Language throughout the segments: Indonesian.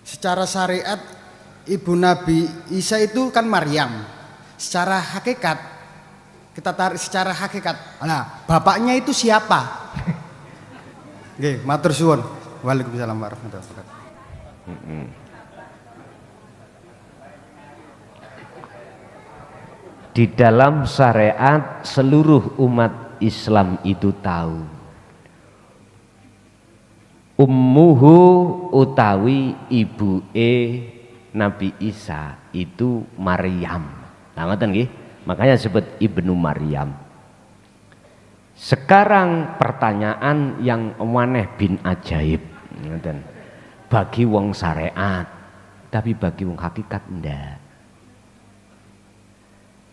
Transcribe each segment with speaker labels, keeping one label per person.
Speaker 1: Secara syariat ibu Nabi Isa itu kan Maryam. Secara hakikat kita tarik secara hakikat. Nah, bapaknya itu siapa? Nggih, matur suwun. Waalaikumsalam warahmatullahi wabarakatuh.
Speaker 2: Di dalam syariat seluruh umat Islam itu tahu ummuhu utawi ibuke Nabi Isa itu Maryam. Nah, ngoten nggih. Makanya disebut Ibnu Maryam. Sekarang pertanyaan yang waneh bin ajaib. Ngoten. Bagi wong syariat, tapi bagi wong hakikat ndak.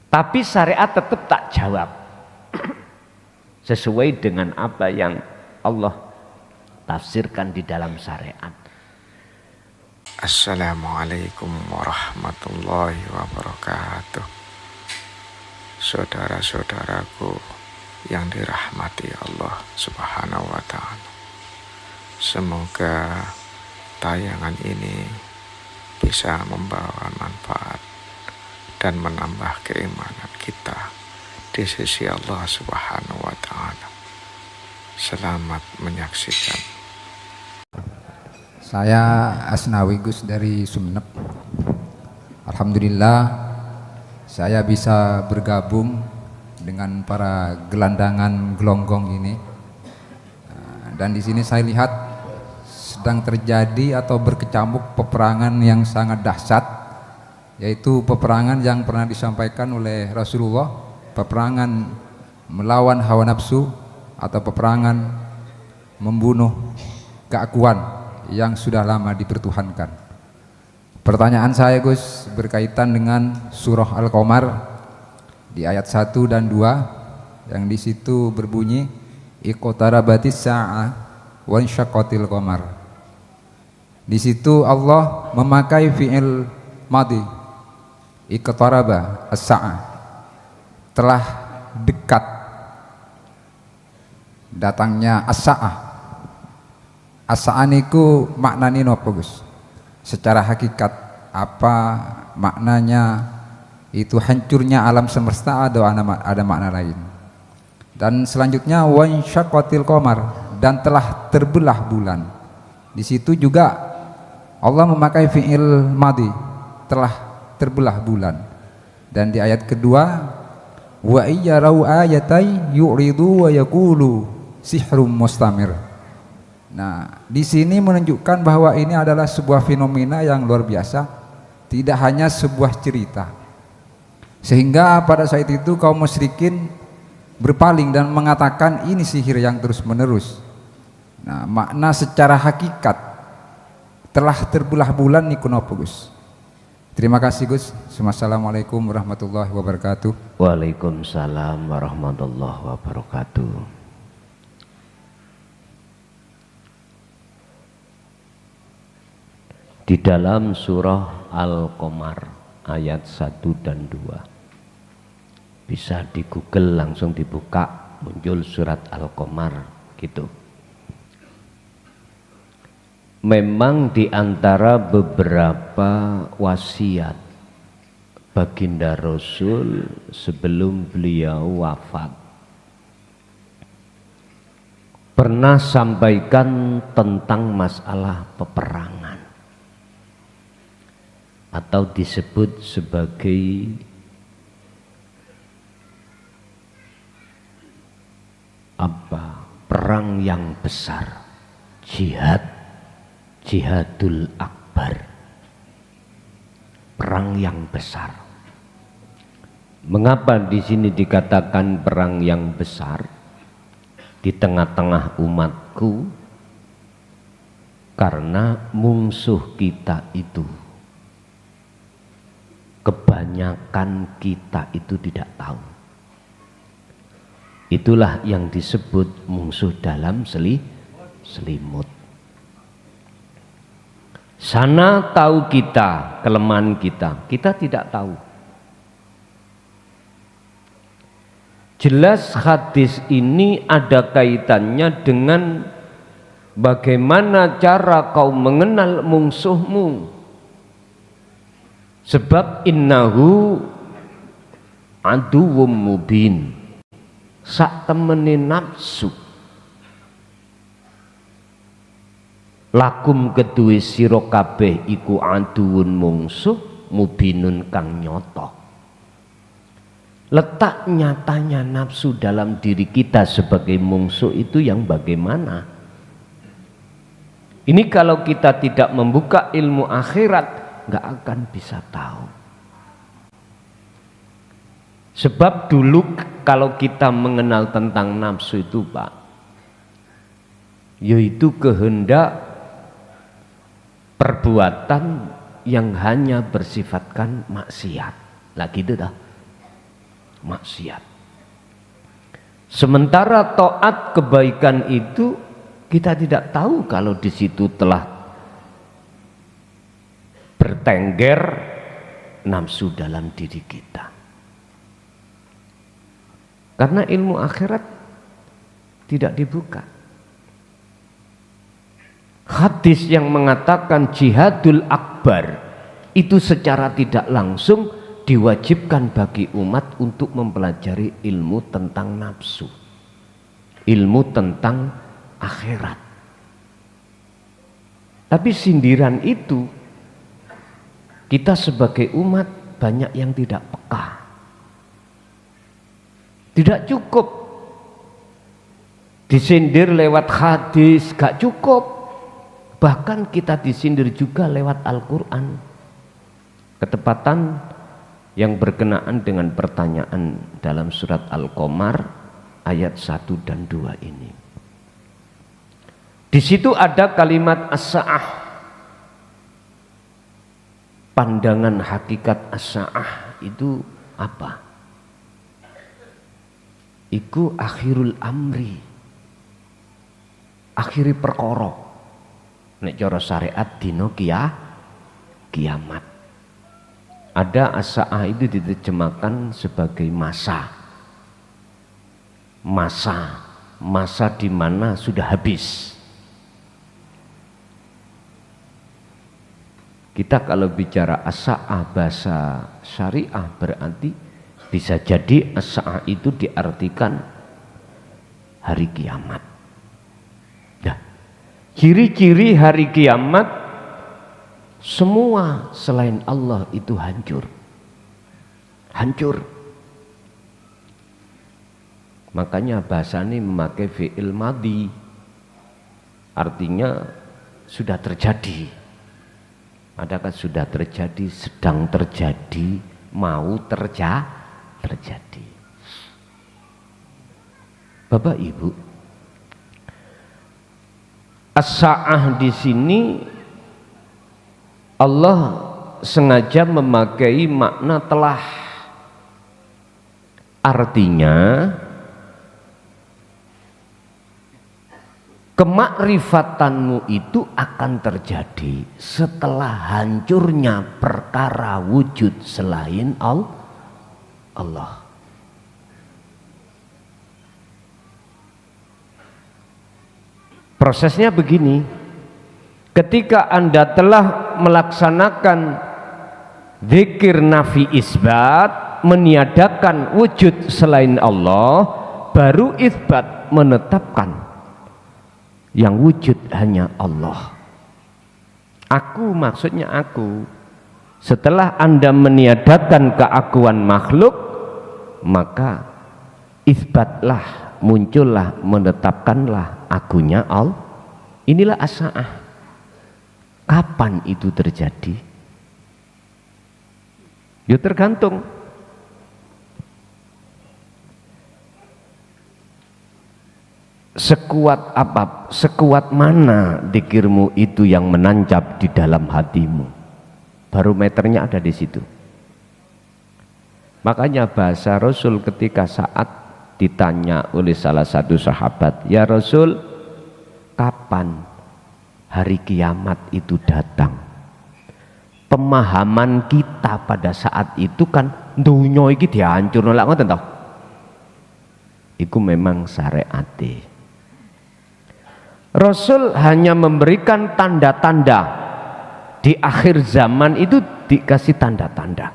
Speaker 2: Tapi syariat tetap tak jawab sesuai dengan apa yang Allah tafsirkan di dalam syariat.
Speaker 3: Assalamualaikum warahmatullahi wabarakatuh. Saudara-saudaraku yang dirahmati Allah Subhanahu wa ta'ala, semoga tayangan ini bisa membawa manfaat dan menambah keimanan kita di sisi Allah Subhanahu wa ta'ala. Selamat menyaksikan.
Speaker 4: Saya Asnawi Gus dari Sumeneb. Alhamdulillah saya bisa bergabung dengan para gelandangan gelonggong ini. Dan di sini saya lihat sedang terjadi atau berkecamuk peperangan yang sangat dahsyat, yaitu peperangan yang pernah disampaikan oleh Rasulullah, peperangan melawan hawa nafsu atau peperangan membunuh keakuan yang sudah lama dipertuhankan. Pertanyaan saya Gus berkaitan dengan surah Al-Qamar di ayat 1 dan 2 yang di situ berbunyi iqtarabatis sa'ah wa insyaqqatil qamar. Di situ Allah memakai fi'il madhi iqtaraba as-sa'ah, telah dekat datangnya as-sa'ah. As-sa'ah niku maknane napa Gus? Secara hakikat apa maknanya? Itu hancurnya alam semesta atau ada makna lain? Dan selanjutnya wan syaqqatil qamar, dan telah terbelah bulan. Di situ juga Allah memakai fi'il madhi, telah terbelah bulan. Dan di ayat kedua wa iyyarau ayatai yu'ridu wa yaqulu sihrum mustamir. Nah, di sini menunjukkan bahwa ini adalah sebuah fenomena yang luar biasa, tidak hanya sebuah cerita. Sehingga pada saat itu kaum musyrikin berpaling dan mengatakan ini sihir yang terus menerus. Nah, makna secara hakikat telah terbelah bulan niku napa Gus? Terima kasih Gus. Assalamualaikum warahmatullahi wabarakatuh.
Speaker 2: Waalaikumsalam warahmatullahi wabarakatuh. Di dalam surah Al-Qamar ayat 1 dan 2 bisa di Google langsung dibuka, muncul surat Al-Qamar gitu. Memang di antara beberapa wasiat baginda Rasul sebelum beliau wafat pernah sampaikan tentang masalah peperangan atau disebut sebagai perang yang besar, jihadul akbar, perang yang besar. Mengapa di sini dikatakan perang yang besar di tengah-tengah umatku? Karena musuh kita itu, kebanyakan kita itu tidak tahu. Itulah yang disebut musuh dalam selimut. Sana tahu kita, kelemahan kita tidak tahu. Jelas hadis ini ada kaitannya dengan bagaimana cara kau mengenal musuhmu, sebab innahu aduwwum mubin, sak temene nafsu lakum kedue sira kabeh iku aduwun mungsuh mubinun kang nyata. Letak nyatanya nafsu dalam diri kita sebagai mungsuh itu yang bagaimana? Ini kalau kita tidak membuka ilmu akhirat nggak akan bisa tahu. Sebab dulu kalau kita mengenal tentang nafsu itu Pak, yaitu kehendak perbuatan yang hanya bersifatkan maksiat. Lah gitu dah. Maksiat. Sementara taat kebaikan itu kita tidak tahu kalau di situ telah bertengger nafsu dalam diri kita. Karena ilmu akhirat tidak dibuka. Hadis yang mengatakan jihadul akbar itu secara tidak langsung diwajibkan bagi umat untuk mempelajari ilmu tentang nafsu, ilmu tentang akhirat. Tapi sindiran itu kita sebagai umat banyak yang tidak peka. Tidak cukup disindir lewat hadis, gak cukup. Bahkan kita disindir juga lewat Al-Quran. Ketepatan yang berkenaan dengan pertanyaan dalam surat Al-Qamar ayat 1 dan 2 ini. Di situ ada kalimat as-sa'ah. Pandangan hakikat as-sa'ah itu apa? Iku akhirul amri, akhiri perkara. Nek cara syariat dino kiamat. Ada as-sa'ah itu diterjemahkan sebagai masa di mana sudah habis. Kita kalau bicara as-sa'ah bahasa syariah berarti bisa jadi as-sa'ah itu diartikan hari kiamat. Nah, ciri-ciri hari kiamat semua selain Allah itu hancur. Hancur. Makanya bahasa ini memakai fi'il madhi. Artinya sudah terjadi. Adakah sudah terjadi, sedang terjadi, mau terjadi. Bapak Ibu, as-sa'ah di sini Allah sengaja memakai makna telah. Artinya kemakrifatanmu itu akan terjadi setelah hancurnya perkara wujud selain Allah. Prosesnya begini. Ketika Anda telah melaksanakan zikir nafi isbat, meniadakan wujud selain Allah, baru isbat menetapkan yang wujud hanya Allah. Aku maksudnya aku. Setelah Anda meniadakan keakuan makhluk, maka isbatlah, muncullah, menetapkanlah akunya Allah. Inilah as-sa'ah. Kapan itu terjadi? Ya tergantung. Sekuat apa, sekuat mana dzikirmu itu yang menancap di dalam hatimu. Barometernya ada di situ. Makanya bahasa Rasul ketika saat ditanya oleh salah satu sahabat, "Ya Rasul, kapan hari kiamat itu datang?" Pemahaman kita pada saat itu kan dunya iki dihancurno lak ngoten toh. Iku memang syariate. Rasul hanya memberikan tanda-tanda. Di akhir zaman itu dikasih tanda-tanda.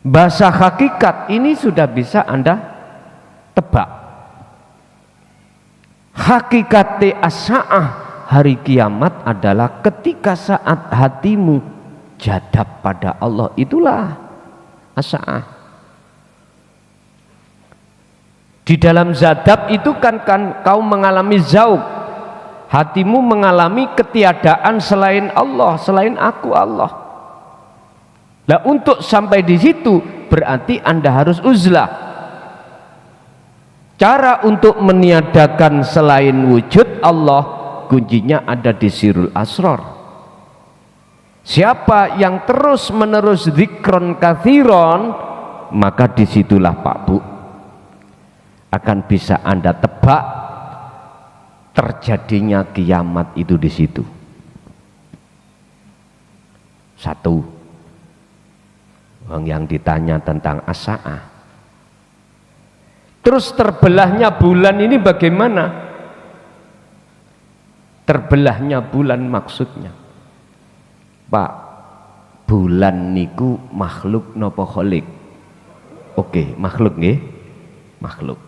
Speaker 2: Bahasa hakikat ini sudah bisa Anda tebak. Hakikat as-sa'ah, hari kiamat adalah ketika saat hatimu jadab pada Allah, itulah as-sa'ah. Di dalam zadab itu kan kau mengalami zauk, hatimu mengalami ketiadaan selain Allah, selain aku Allah. Nah, untuk sampai di situ berarti Anda harus uzlah. Cara untuk meniadakan selain wujud Allah, kuncinya ada di sirul asrar. Siapa yang terus menerus zikron kathiron, maka disitulah Pak Bu akan bisa Anda tebak terjadinya kiamat itu di situ. Satu, yang ditanya tentang as-sa'ah. Terus terbelahnya bulan ini bagaimana? Terbelahnya bulan maksudnya, Pak, bulan niku makhluk nopo kholik? Oke, makhluk nggih? Makhluk.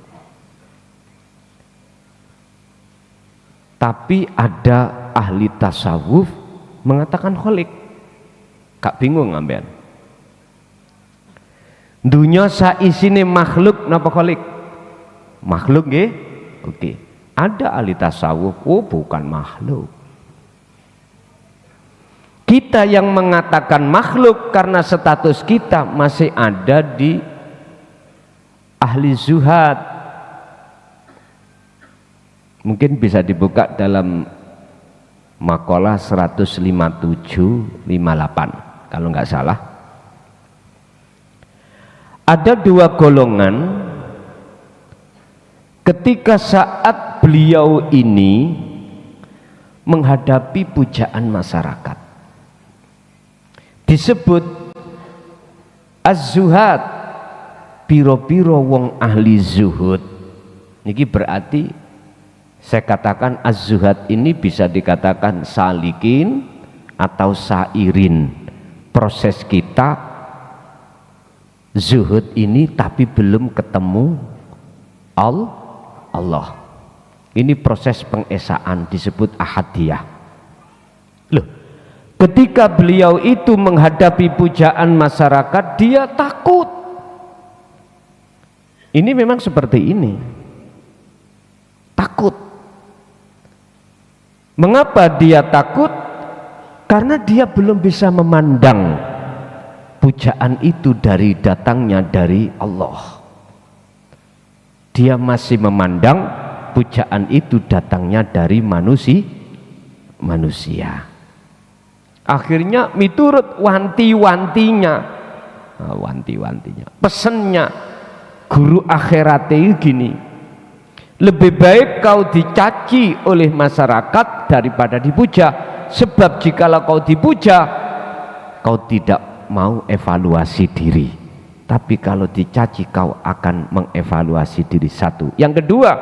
Speaker 2: Tapi ada ahli tasawuf mengatakan kholik. Kak bingung ngambil. Dunia saisine makhluk napa kholik? Makhluk nggih? Oke. Ada ahli tasawuf, oh bukan makhluk. Kita yang mengatakan makhluk karena status kita masih ada di ahli zuhad. Mungkin bisa dibuka dalam makalah 157-58 kalau nggak salah. Ada dua golongan ketika saat beliau ini menghadapi pujaan masyarakat. Disebut az-zuhad, piro-piro wong ahli zuhud. Niki berarti saya katakan az-zuhad ini bisa dikatakan salikin atau sairin. Proses kita zuhud ini tapi belum ketemu Allah. Ini proses pengesaan disebut ahadiyah. Loh, ketika beliau itu menghadapi pujaan masyarakat, dia takut. Ini memang seperti ini. Takut. Mengapa dia takut? Karena dia belum bisa memandang pujaan itu dari datangnya dari Allah. Dia masih memandang pujaan itu datangnya dari manusia. Akhirnya miturut wanti-wantinya, pesennya guru akhiratnya gini, lebih baik kau dicaci oleh masyarakat daripada dipuja, sebab jikalau kau dipuja kau tidak mau evaluasi diri, tapi kalau dicaci kau akan mengevaluasi diri. Satu. Yang kedua,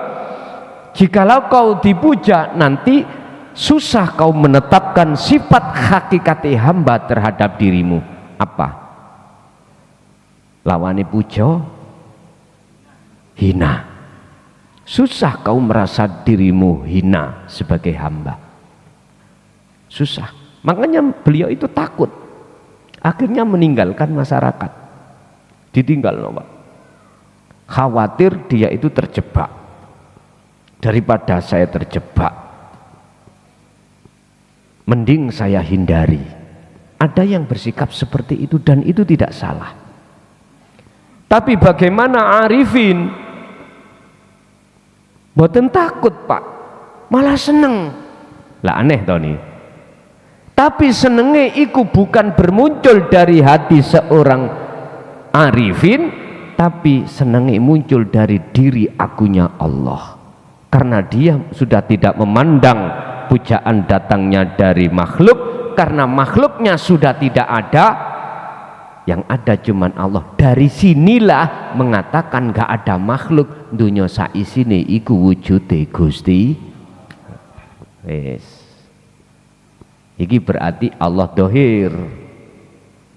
Speaker 2: jikalau kau dipuja nanti susah kau menetapkan sifat hakikat hamba terhadap dirimu. Apa? Lawani puja hina. Susah kau merasa dirimu hina sebagai hamba. Susah. Makanya beliau itu takut. Akhirnya meninggalkan masyarakat. Ditinggal loh, Pak. Khawatir dia itu terjebak. Daripada saya terjebak, mending saya hindari. Ada yang bersikap seperti itu dan itu tidak salah. Tapi bagaimana arifin? Boten takut, Pak, malah seneng. Lah aneh toh nih. Tapi senenge iku bukan bermuncul dari hati seorang arifin, tapi senenge muncul dari diri akunya Allah. Karena dia sudah tidak memandang pujaan datangnya dari makhluk, karena makhluknya sudah tidak ada, yang ada cuman Allah. Dari sinilah mengatakan gak ada makhluk dunya saisine iku wujude Gusti. Wis. Iki berarti Allah dohir.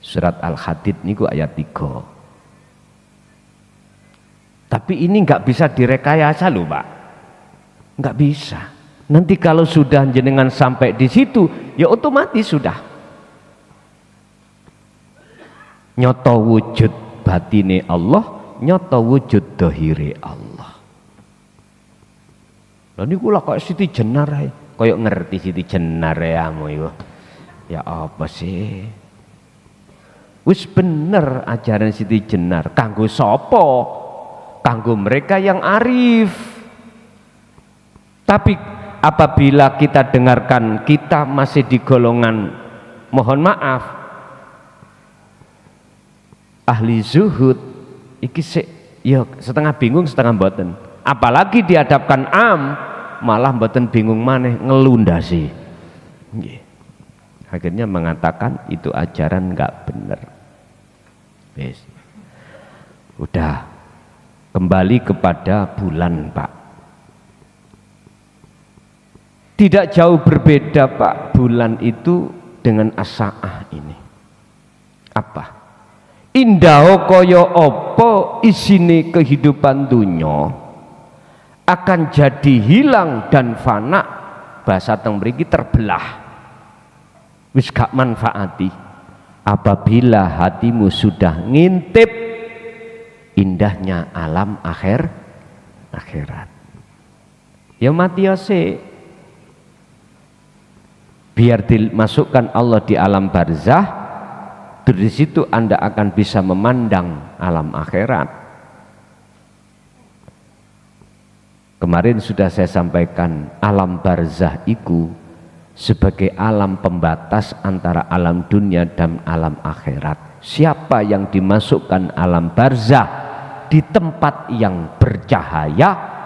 Speaker 2: Surat Al-Hadid niku ayat 3. Tapi ini nggak bisa direkayasa loh Pak, nggak bisa. Nanti kalau sudah jenengan sampai di situ, ya otomatis sudah nyoto wujud batine Allah, nyoto wujud dohire Allah. Lalu ini kula kok Siti Jenar ae, koyok ngerti Siti Jenar ya amu. Ya apa sih? Wis bener ajaran Siti Jenar kanggo sapa? Kanggo mereka yang arif. Tapi apabila kita dengarkan kita masih di golongan mohon maaf ahli zuhud iki ya setengah bingung setengah mboten. Apalagi dihadapkan malah mboten bingung maneh ngelundasi. Nggih. Akhirnya mengatakan itu ajaran enggak benar. Wis. Udah kembali kepada bulan Pak. Tidak jauh berbeda Pak bulan itu dengan as-saah ini. Apa? Indah kaya apa isine kehidupan dunya akan jadi hilang dan fana, bahasa teng mriki terbelah. Wis gak manfaati apabila hatimu sudah ngintip indahnya alam akhirat. Ya mati ya sih. Biar dimasukkan Allah di alam barzah, dari situ Anda akan bisa memandang alam akhirat. Kemarin sudah saya sampaikan alam barzah itu sebagai alam pembatas antara alam dunia dan alam akhirat. Siapa yang dimasukkan alam barzah di tempat yang bercahaya,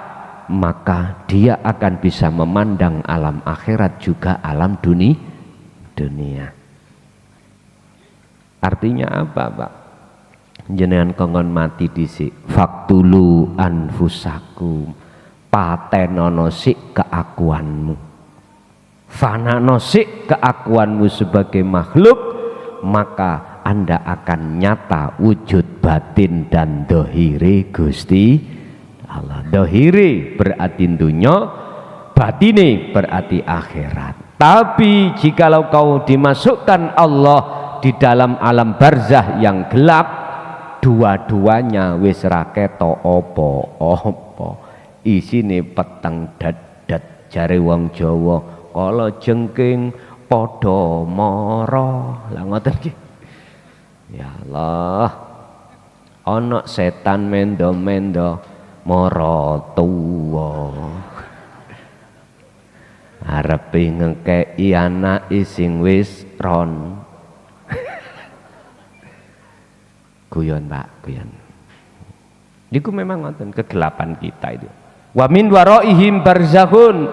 Speaker 2: maka dia akan bisa memandang alam akhirat juga alam dunia. Artinya apa Pak? Jenengan kongon mati dhisik, faktulu anfusakum, patenono sik keakuanmu, fanano sik keakuanmu sebagai makhluk, maka Anda akan nyata wujud batin dan dohire Gusti Allah. Dohire berarti dunya, batine berarti akhirat. Tapi jikalau kau dimasukkan Allah di dalam alam barzah yang gelap, dua-duanya wis ra ketok apa-apa. Isine peteng dadat jare wong Jawa, kala jengking padha mara. Lah ngoten iki. Ya Allah. Ana setan mendo-mendo mara tuwa. Arepe ngekeki anake sing wis ron. Guyon Pak, guyon. Niku memang ngoten kegelapan kita itu. Wa min waraihim barzakhun.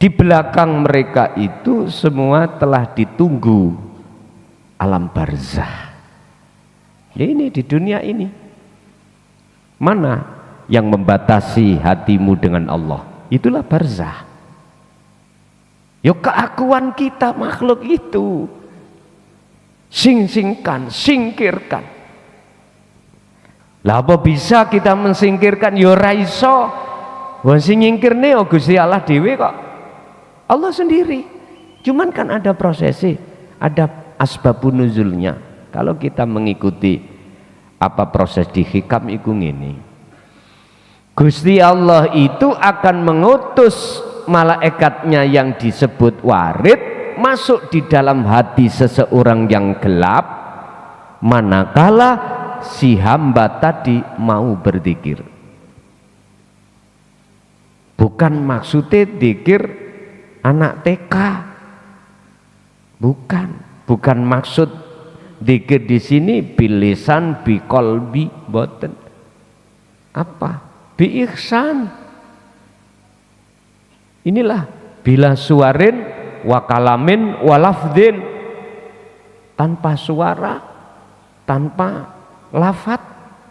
Speaker 2: Di belakang mereka itu semua telah ditunggu alam barzah. Ya ini di dunia ini. Mana yang membatasi hatimu dengan Allah? Itulah barzah. Ya keakuan kita makhluk itu. Singkan, singkirkan. Lah apa bisa kita mensingkirkan? Ya ora iso. Wong sing nyingkirne Gusti Allah dhewe kok. Allah sendiri. Cuman kan ada prosesi, ada asbabun nuzulnya. Kalau kita mengikuti apa proses di hikam iku ngene. Gusti Allah itu akan mengutus malaikatnya yang disebut warid masuk di dalam hati seseorang yang gelap manakala si hamba tadi mau berzikir. Bukan maksudnya zikir anak TK, bukan maksud zikir di sini bilisan biqalbi boten. Apa? Bi ihsan. Inilah bila suarin wa kalamin wa lafdin, tanpa suara tanpa lafat,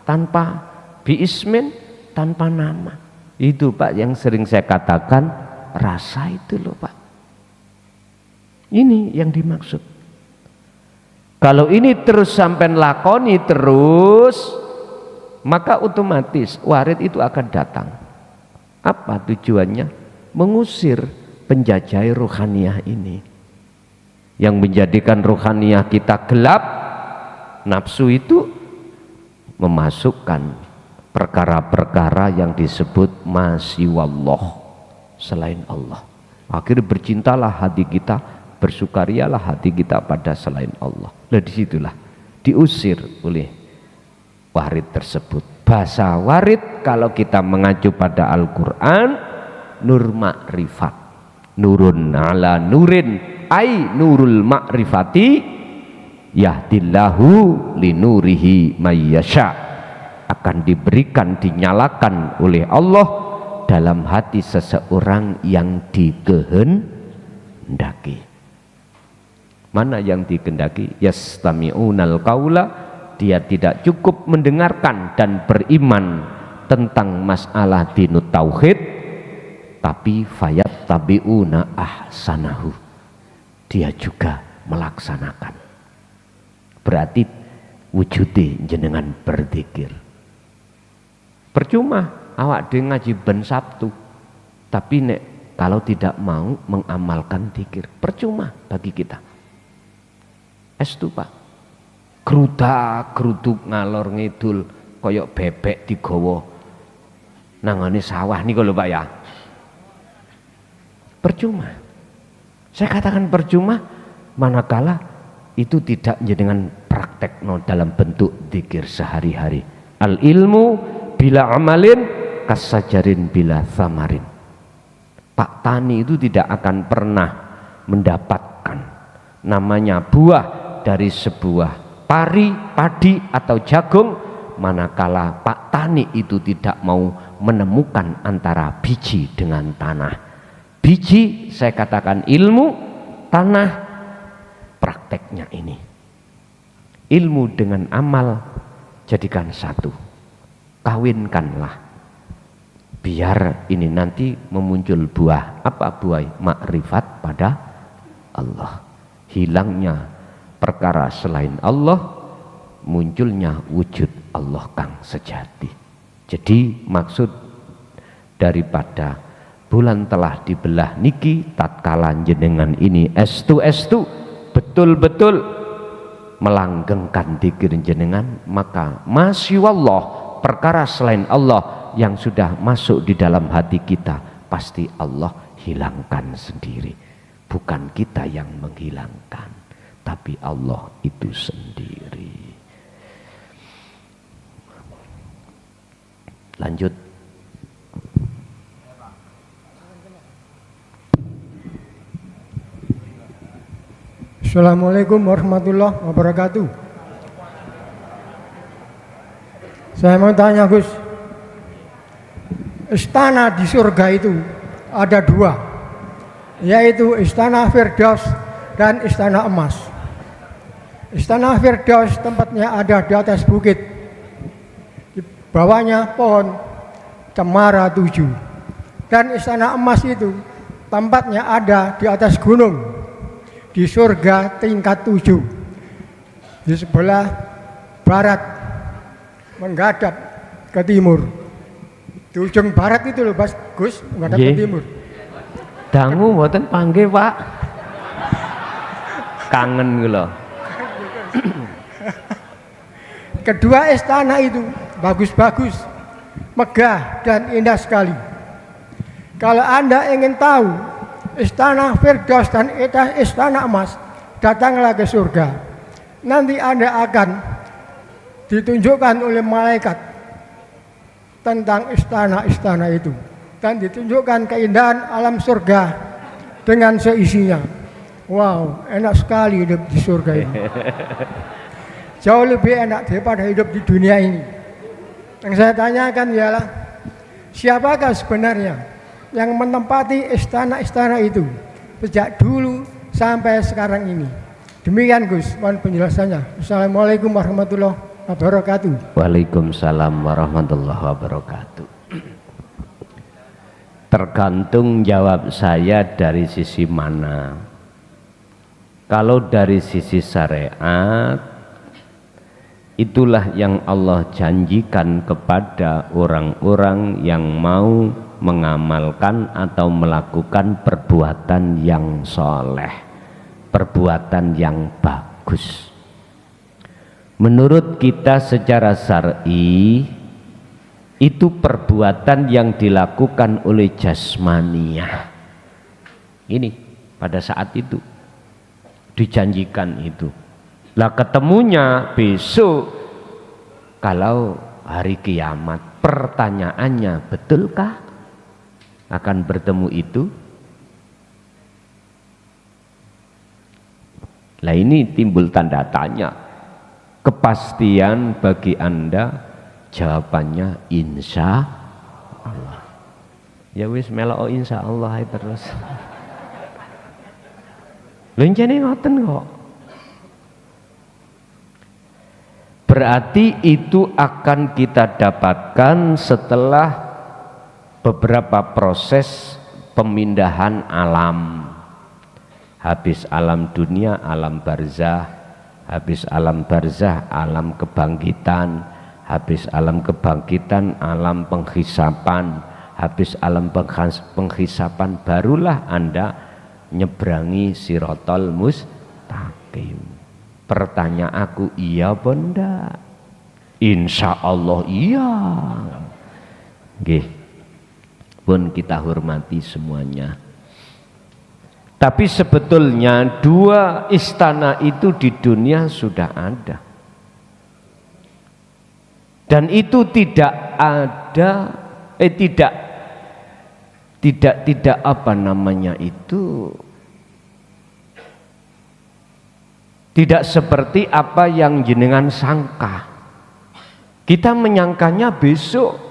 Speaker 2: tanpa biismin, tanpa nama. Itu Pak yang sering saya katakan, rasa itu loh Pak. Ini yang dimaksud. Kalau ini terus sampai lakoni terus, maka otomatis warid itu akan datang. Apa tujuannya? Mengusir penjajah rohaniyah ini, yang menjadikan rohaniyah kita gelap. Nafsu itu memasukkan perkara-perkara yang disebut masiwallah, selain Allah. Akhirnya bercintalah hati kita, bersukarialah hati kita pada selain Allah. Nah disitulah diusir oleh warid tersebut. Bahasa warid kalau kita mengacu pada Al-Quran, nur ma'rifat, nurun ala nurin, ai nurul ma'rifati yahdillahu linurihi mayyasha, akan diberikan, dinyalakan oleh Allah dalam hati seseorang yang dikehendaki. Mana yang dikehendaki? Yastami'unal qaula, dia tidak cukup mendengarkan dan beriman tentang masalah dinut tauhid, tapi fayat tabi'una ahsanahu, dia juga melaksanakan. Berarti wujudi jenengan berzikir. Percuma awak dhewe ngaji ben Sabtu, tapi nek kalau tidak mau mengamalkan zikir, percuma bagi kita. Estu Pak, gerudak-geruduk ngalor ngidul koyok bebek digawa nangane sawah niku lho Pak ya. Percuma. Saya katakan percuma manakala itu tidak jenengan praktekno dalam bentuk zikir sehari-hari. Al ilmu bila amalin kasajarin bila thamarin. Pak tani itu tidak akan pernah mendapatkan namanya buah dari sebuah padi atau jagung manakala Pak tani itu tidak mau menemukan antara biji dengan tanah. Biji saya katakan ilmu, tanah prakteknya ini. Ilmu dengan amal jadikan satu, kawinkanlah, biar ini nanti memuncul buah. Apa buah? Makrifat pada Allah, hilangnya perkara selain Allah, munculnya wujud Allah kang sejati. Jadi maksud daripada bulan telah dibelah niki tatkala jenengan ini estu betul-betul melanggengkan dzikir jenengan, maka masyaallah perkara selain Allah yang sudah masuk di dalam hati kita pasti Allah hilangkan sendiri. Bukan kita yang menghilangkan, tapi Allah itu sendiri. Lanjut.
Speaker 5: Assalamualaikum warahmatullahi wabarakatuh. Saya mau tanya Gus, istana di surga itu ada dua, yaitu istana Firdaus dan istana emas. Istana Firdaus tempatnya ada di atas bukit, di bawahnya pohon cemara 7, dan istana emas itu tempatnya ada di atas gunung, di surga tingkat 7, di sebelah barat menghadap ke timur. Di ujung barat itu loh Mas Gus, menghadap ke timur.
Speaker 2: Dangu mboten panggih Pak. Kangen lho.
Speaker 5: Kedua istana itu bagus-bagus, megah dan indah sekali. Kalau Anda ingin tahu istana Firdaus dan istana emas, datanglah ke surga. Nanti Anda akan ditunjukkan oleh malaikat tentang istana-istana itu, dan ditunjukkan keindahan alam surga dengan seisinya. Wow, enak sekali hidup di surga ini. Jauh lebih enak daripada hidup di dunia ini. Yang saya tanyakan ialah, siapakah sebenarnya yang menempati istana-istana itu sejak dulu sampai sekarang ini? Demikian Gus, mohon penjelasannya. Assalamualaikum warahmatullahi wabarakatuh.
Speaker 2: Waalaikumsalam warahmatullahi wabarakatuh. Tergantung jawab saya dari sisi mana. Kalau dari sisi syariat, itulah yang Allah janjikan kepada orang-orang yang mau mengamalkan atau melakukan perbuatan yang soleh, perbuatan yang bagus. Menurut kita secara syar'i, itu perbuatan yang dilakukan oleh jasmaniyah. Ini pada saat itu dijanjikan itu. Lah ketemunya besok kalau hari kiamat. Pertanyaannya, betulkah akan bertemu itu? Lah ini timbul tanda tanya. Kepastian bagi Anda, jawabannya insya Allah. Ya wis melok insya Allah terus. Lencene ngoten kok. Berarti itu akan kita dapatkan setelah beberapa proses pemindahan alam. Habis alam dunia, alam barzah. Habis alam barzah, alam kebangkitan. Habis alam kebangkitan, alam penghisapan. Habis alam penghisapan, barulah Anda nyebrangi sirotol mustaqim. Pertanyaan aku, iya benda? Insya Allah iya. Nggih, pun kita hormati semuanya. Tapi sebetulnya dua istana itu di dunia sudah ada. Dan itu tidak ada, tidak apa namanya itu, tidak seperti apa yang jenengan sangka. Kita menyangkanya besok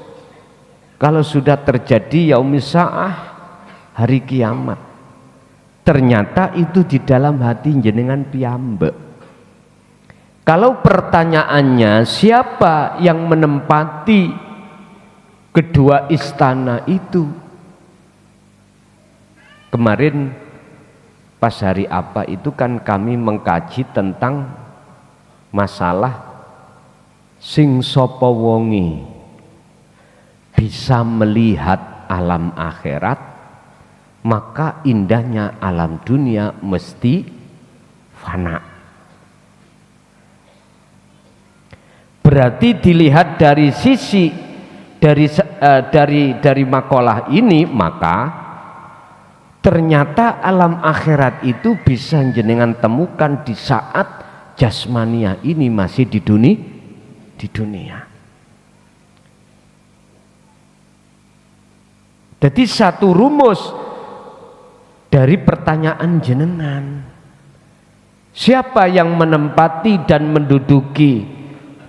Speaker 2: kalau sudah terjadi yaumis sa'ah, hari kiamat. Ternyata itu di dalam hati jenengan piyambak. Kalau pertanyaannya siapa yang menempati kedua istana itu? Kemarin pas hari apa itu kan kami mengkaji tentang masalah sing sapa wonge bisa melihat alam akhirat, maka indahnya alam dunia mesti fana. Berarti dilihat dari sisi dari makalah ini, maka ternyata alam akhirat itu bisa jenengan temukan di saat jasmania ini masih di dunia. Jadi satu rumus dari pertanyaan jenengan, siapa yang menempati dan menduduki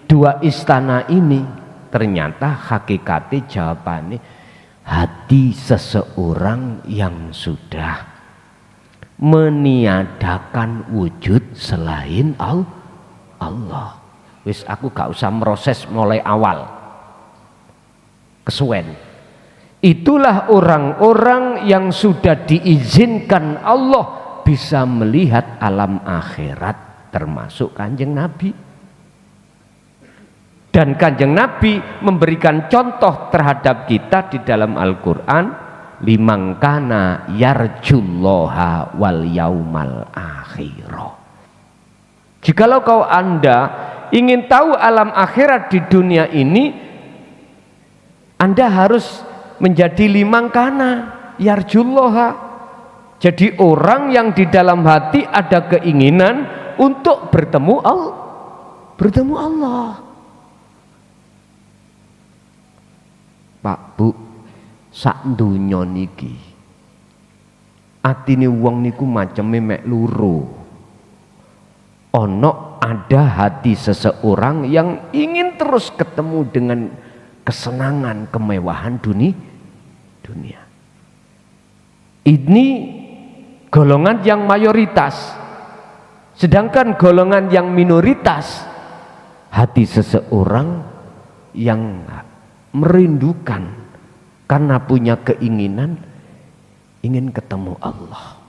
Speaker 2: dua istana ini? Ternyata hakikatnya jawabannya hati seseorang yang sudah meniadakan wujud selain Allah. Wis aku gak usah proses mulai awal, kesuwen. Itulah orang-orang yang sudah diizinkan Allah bisa melihat alam akhirat, termasuk Kanjeng Nabi. Dan Kanjeng Nabi memberikan contoh terhadap kita di dalam Al-Quran, liman kana yarjullaha wal yaumal akhirah. Jikalau kau Anda ingin tahu alam akhirat di dunia ini, Anda harus menjadi liman kana yarjullaha. Jadi orang yang di dalam hati ada keinginan untuk bertemu Allah. Pak Bu, sak donya niki atine wong niku maceme mek loro. Ono ada hati seseorang yang ingin terus ketemu dengan kesenangan, kemewahan dunia. Ini golongan yang mayoritas. Sedangkan golongan yang minoritas, hati seseorang yang merindukan karena punya keinginan ingin ketemu Allah.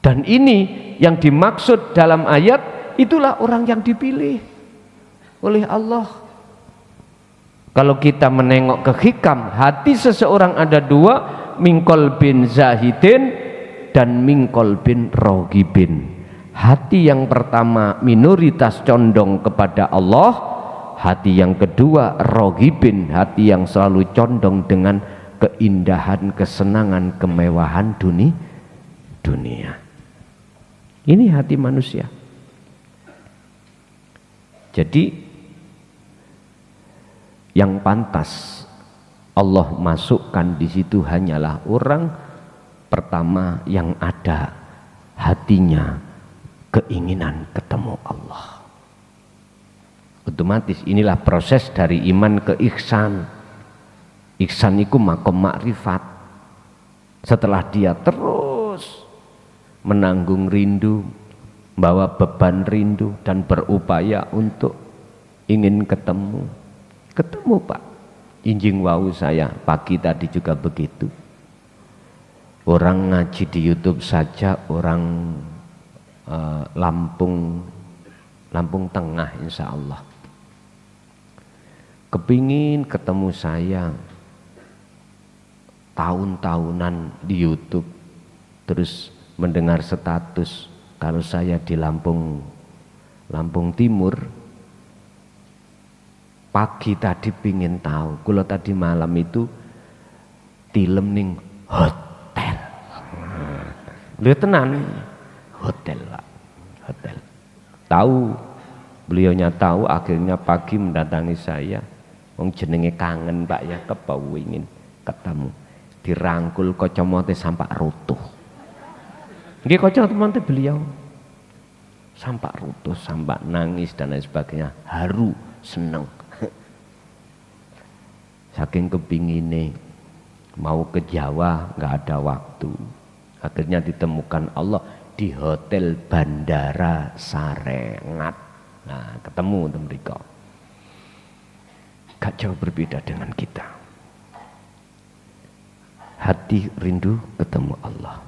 Speaker 2: Dan ini yang dimaksud dalam ayat, itulah orang yang dipilih oleh Allah. Kalau kita menengok ke hikam, hati seseorang ada dua, mingkol bin zahidin dan mingkol bin rogibin. Hati yang pertama minoritas condong kepada Allah, hati yang kedua rogibin, hati yang selalu condong dengan keindahan, kesenangan, kemewahan dunia. Ini hati manusia. Jadi yang pantas Allah masukkan di situ hanyalah orang pertama yang ada hatinya keinginan ketemu Allah. Otomatis inilah proses dari iman ke ihsan. Ihsan itu makom makrifat. Setelah dia terus menanggung rindu, bawa beban rindu dan berupaya untuk ingin ketemu Pak. Injing wau saya pagi tadi juga begitu. Orang ngaji di YouTube saja, orang Lampung Tengah insya Allah kepingin ketemu saya tahun-tahunan di YouTube, terus mendengar status kalau saya di Lampung Timur. Pagi tadi pingin tahu, kalau tadi malam itu tilem ning hotel. Beliau tenan hotel Pak, hotel. Tahu, beliaunya tahu, akhirnya pagi mendatangi saya. Wong jenenge kangen Pak ya, kepengin ketemu. Dirangkul kacamata sampai runtuh. Nggih kacamata beliau sampai runtuh, sampai nangis dan lain sebagainya. Haru, seneng. Saking kepingine mau ke Jawa nggak ada waktu. Akhirnya ditemukan Allah di hotel Bandara Sarengat. Nah, ketemu mereka. Gak jauh berbeda dengan kita. Hati rindu ketemu Allah.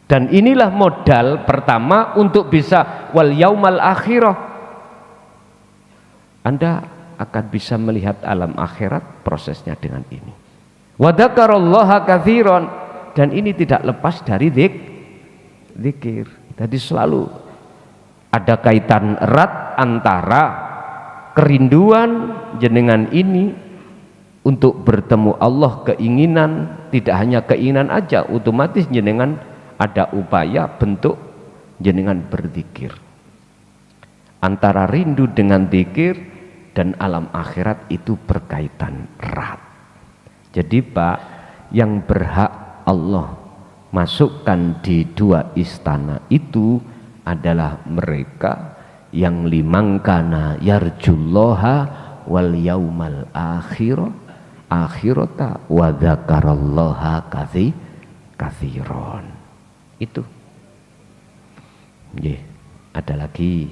Speaker 2: Dan inilah modal pertama untuk bisa wal yaumal akhirah. Anda akan bisa melihat alam akhirat prosesnya dengan ini. Wa dzakarallaha katsiran, dan ini tidak lepas dari zikir. Jadi selalu ada kaitan erat antara kerinduan jenengan ini untuk bertemu Allah, keinginan, tidak hanya keinginan aja, otomatis jenengan ada upaya bentuk jenengan berzikir. Antara rindu dengan zikir dan alam akhirat itu berkaitan erat. Jadi Pak, yang berhak Allah masukkan di dua istana itu adalah mereka yang limangkana yarjullaha wal yaumal akhirata wa dzakarallaha katsiran. Itu. Nggih, ada lagi.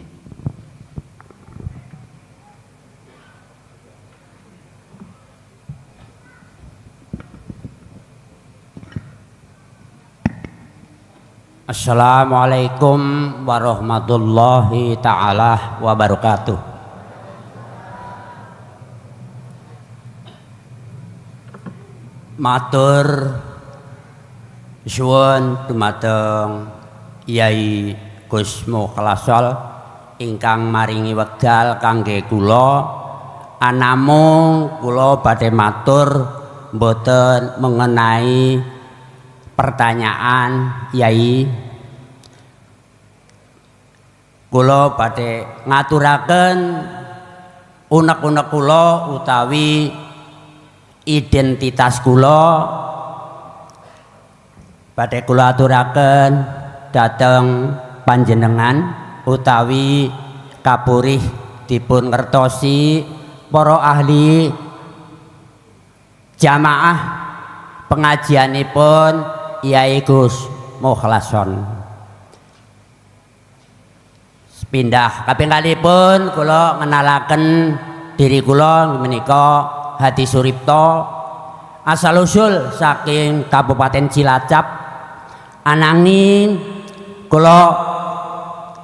Speaker 6: Assalamualaikum warahmatullahi ta'ala wabarakatuh. Matur suwun dumateng Yai Gus Mukhlasol ingkang maringi wekdal kangge kula. Anamung kula badhe matur mboten mengenai pertanyaan Yai, kula badhe ngaturaken unek-unek kula utawi identitas kula badhe kula aturaken dhateng panjenengan utawi kapurih dipun ngertosi para ahli jamaah pengajianipun Yai Gus Mukhlason. pindah kaping kalipun kula ngenalaken diri kula menika Hadi Suripto, asal usul saking Kabupaten Cilacap, ananging kula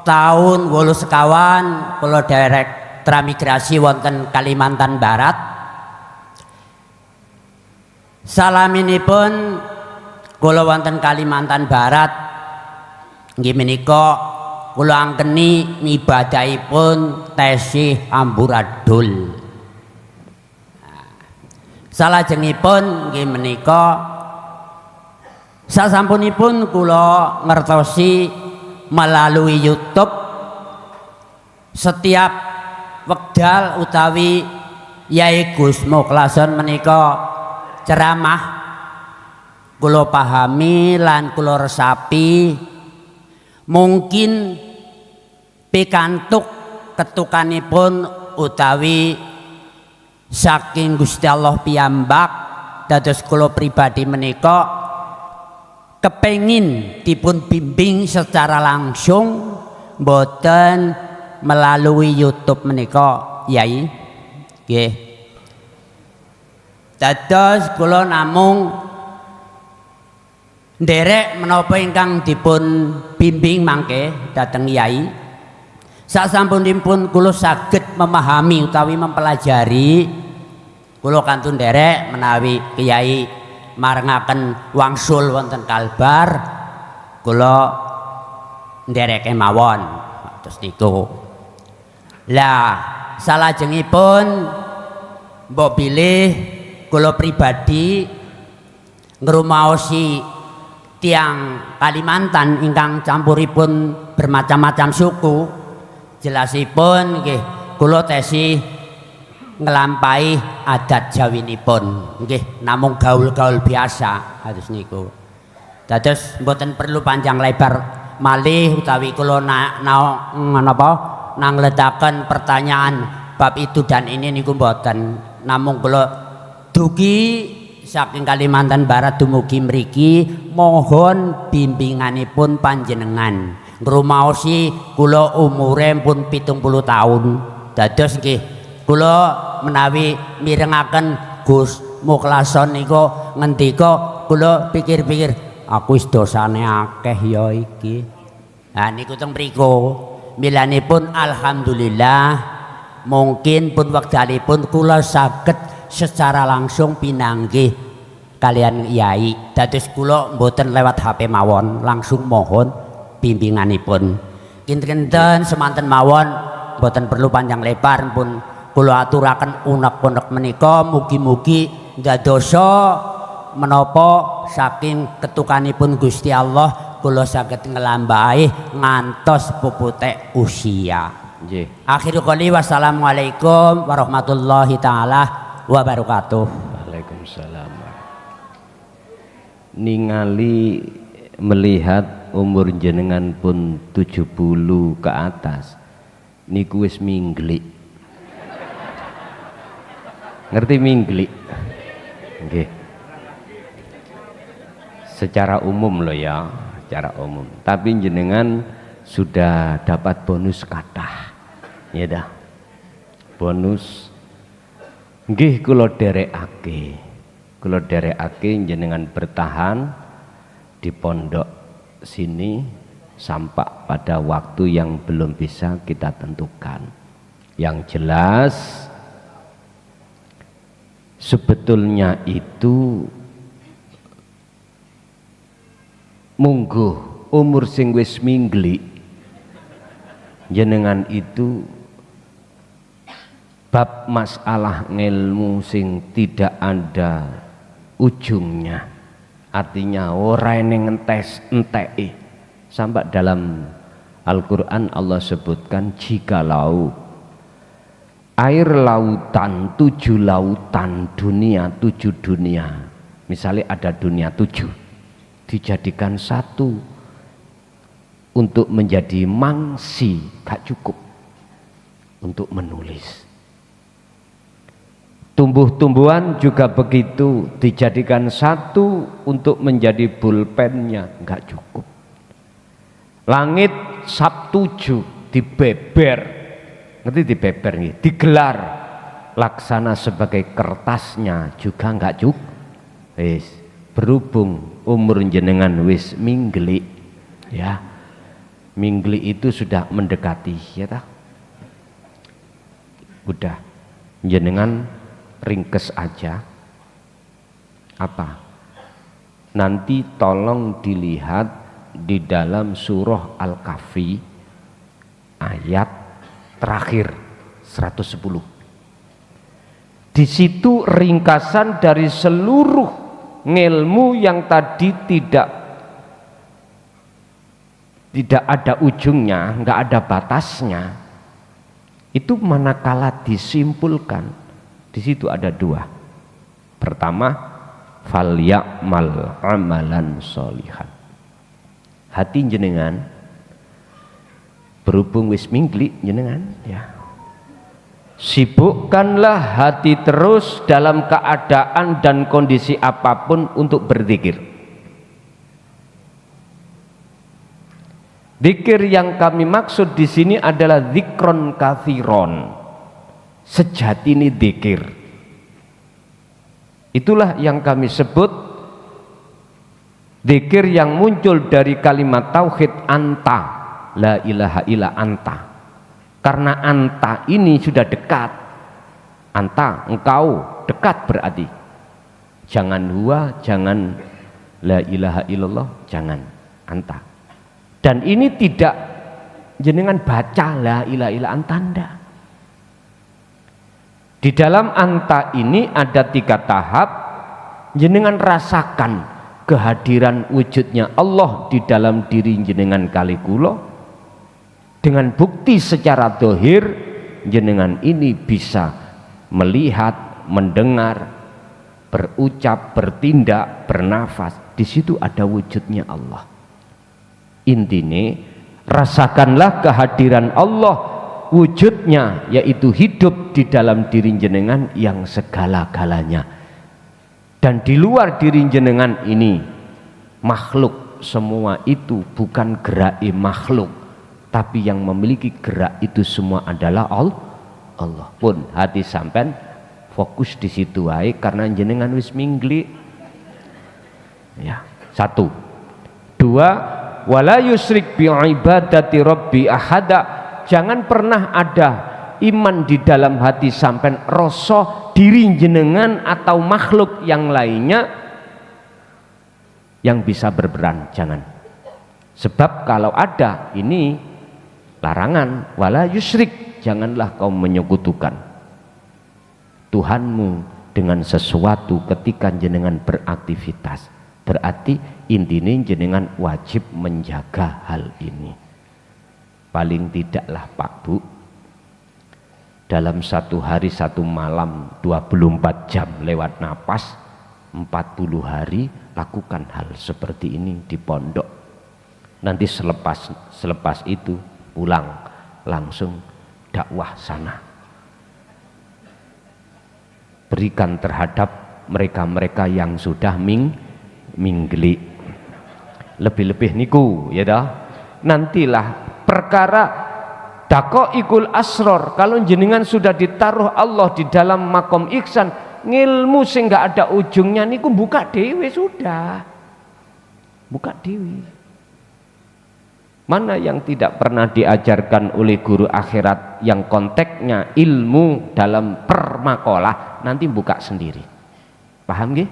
Speaker 6: tahun 8 sekawan kula derek transmigrasi wonten Kalimantan Barat. Salaminipun kula wonten Kalimantan Barat nggih menika kula angkeni ngibadahipun tesih amburadul. Salajengipun nggih menika sasampunipun kula ngertosi melalui YouTube setiap wekdal utawi Yai Gus Mukhlason menika ceramah kula pahami lan kula resapi mungkin pikantuk ketukanipun utawi saking Gusti Allah piyambak dados kula pribadi menika kepengin dipun bimbing secara langsung boten melalui YouTube menika Yai nggih. Dados kula namung nderek menapa ingkang dipun bimbing mangke dhateng Yai. Sasampunipun kula saged memahami utawi mempelajari kula kantun nderek menawi Kyai marengaken wangsul wonten Kalbar kula ndereke mawon terus niku. Lah salajengipun mbok bilih kula pribadi ngrumaosi tiang Kalimantan ingkang campuripun bermacam-macam suku, jelasipun nggih kula tesih ngelampahi adat Jawinipun nggih namung gaul-gaul biasa kados niku. Dados mboten perlu panjang lebar malih utawi kula nangletaken pertanyaan bab itu dan ini niku mboten, namung kula dugi saking Kalimantan Barat dumugi mriki mohon bimbinganipun panjenengan. Ngrumaosi kula umure pun 70 tahun. Dados nggih kula menawi mirengaken Gus Mukhlason niku ngendika kula pikir-pikir aku wis dosane akeh ya iki. Nah niku teng mriku milanipun alhamdulillah mungkin pun wekdalipun kula saged secara langsung pinanggih kalian Yai. Dados kula mboten lewat HP mawon, langsung mohon bimbinganipun. Kinten-kinten semanten mawon mboten perlu panjang lebar pun kula aturaken unek-unek menika mugi-mugi ndadosa menapa saking ketukanipun Gusti Allah kula saged ngelambahi ngantos puputek usia.
Speaker 2: Nggih.
Speaker 6: Akhirul qouli wassalamualaikum warahmatullahi taala wabarakatuh.
Speaker 2: Waalaikumsalam. Ningali melihat umur jenengan pun 70 ke atas niku wis mingglik. Ngerti mingglik? Nggih. Secara umum loh ya, secara umum. Tapi jenengan sudah dapat bonus kathah. Ya dah. Bonus nggih kula derekake. Kula derekake jenengan bertahan di pondok sini sampai pada waktu yang belum bisa kita tentukan. Yang jelas sebetulnya itu mungguh umur sing wis mingglik jenengan itu bab masalah ngilmu sing tidak ada ujungnya, artinya ora ning entek sampai dalam Al-Quran Allah sebutkan jikalau air lautan 7 lautan dunia 7 dunia misalnya ada dunia 7 dijadikan satu untuk menjadi mangsi gak cukup untuk menulis. Tumbuh-tumbuhan juga begitu dijadikan satu untuk menjadi pulpennya nggak cukup. Langit sab 7 dibeber, ngerti dibeber nih, digelar laksana sebagai kertasnya juga enggak cukup. Wis berhubung umur jenengan wis minggli, ya minggli itu sudah mendekati, ya tak? Udah jenengan ringkes aja. Apa? Nanti tolong dilihat di dalam surah Al-Kahfi ayat terakhir 110. Di situ ringkasan dari seluruh ilmu yang tadi tidak ada ujungnya, nggak ada batasnya. Itu manakala disimpulkan, di situ ada dua. Pertama, falyamal amalan sholihan. Hati jenengan berhubung wis minggli jenengan, ya. Sibukkanlah hati terus dalam keadaan dan kondisi apapun untuk berzikir. Zikir yang kami maksud di sini adalah zikron kathiron. Sejati ini zikir. Itulah yang kami sebut zikir yang muncul dari kalimat tauhid anta, la ilaha illa anta. Karena anta ini sudah dekat. Anta, engkau, dekat berarti. Jangan huwa, jangan la ilaha illallah, jangan anta. Dan ini tidak jenengan baca la ilaha illa anta, enggak. Di dalam anta ini ada 3 tahap. Jenengan rasakan kehadiran wujudnya Allah di dalam diri jenengan kali kula. Dengan bukti secara dohir jenengan ini bisa melihat, mendengar, berucap, bertindak, bernafas. Di situ ada wujudnya Allah. Intinya rasakanlah kehadiran Allah, wujudnya yaitu hidup di dalam diri jenengan yang segala-galanya. Dan di luar diri jenengan ini makhluk semua itu bukan gerak makhluk. Tapi yang memiliki gerak itu semua adalah Allah. Pun hati sampean fokus di situ aja karena jenengan wis minggli. Ya, 1. 2, wala yusrik bi ibadati rabbi ahada. Jangan pernah ada iman di dalam hati sampean rasa diri jenengan atau makhluk yang lainnya yang bisa berperan, jangan. Sebab kalau ada ini larangan, wala yusrik, janganlah kau menyekutukan Tuhanmu dengan sesuatu ketika jenengan beraktivitas. Berarti intinya jenengan wajib menjaga hal ini. Paling tidaklah Pak Bu, dalam 1 hari 1 malam 24 jam lewat napas 40 hari lakukan hal seperti ini di pondok. Nanti selepas itu pulang langsung dakwah sana, berikan terhadap mereka-mereka yang sudah minggli. Lebih-lebih niku ya dah. Nantilah perkara daqaiqul asror, kalau jenengan sudah ditaruh Allah di dalam makom ihsan, ngilmu sing gak ada ujungnya niku buka dewe sudah. Buka dewe. Mana yang tidak pernah diajarkan oleh guru akhirat yang konteksnya ilmu dalam permakolah, nanti buka sendiri. Paham nggih?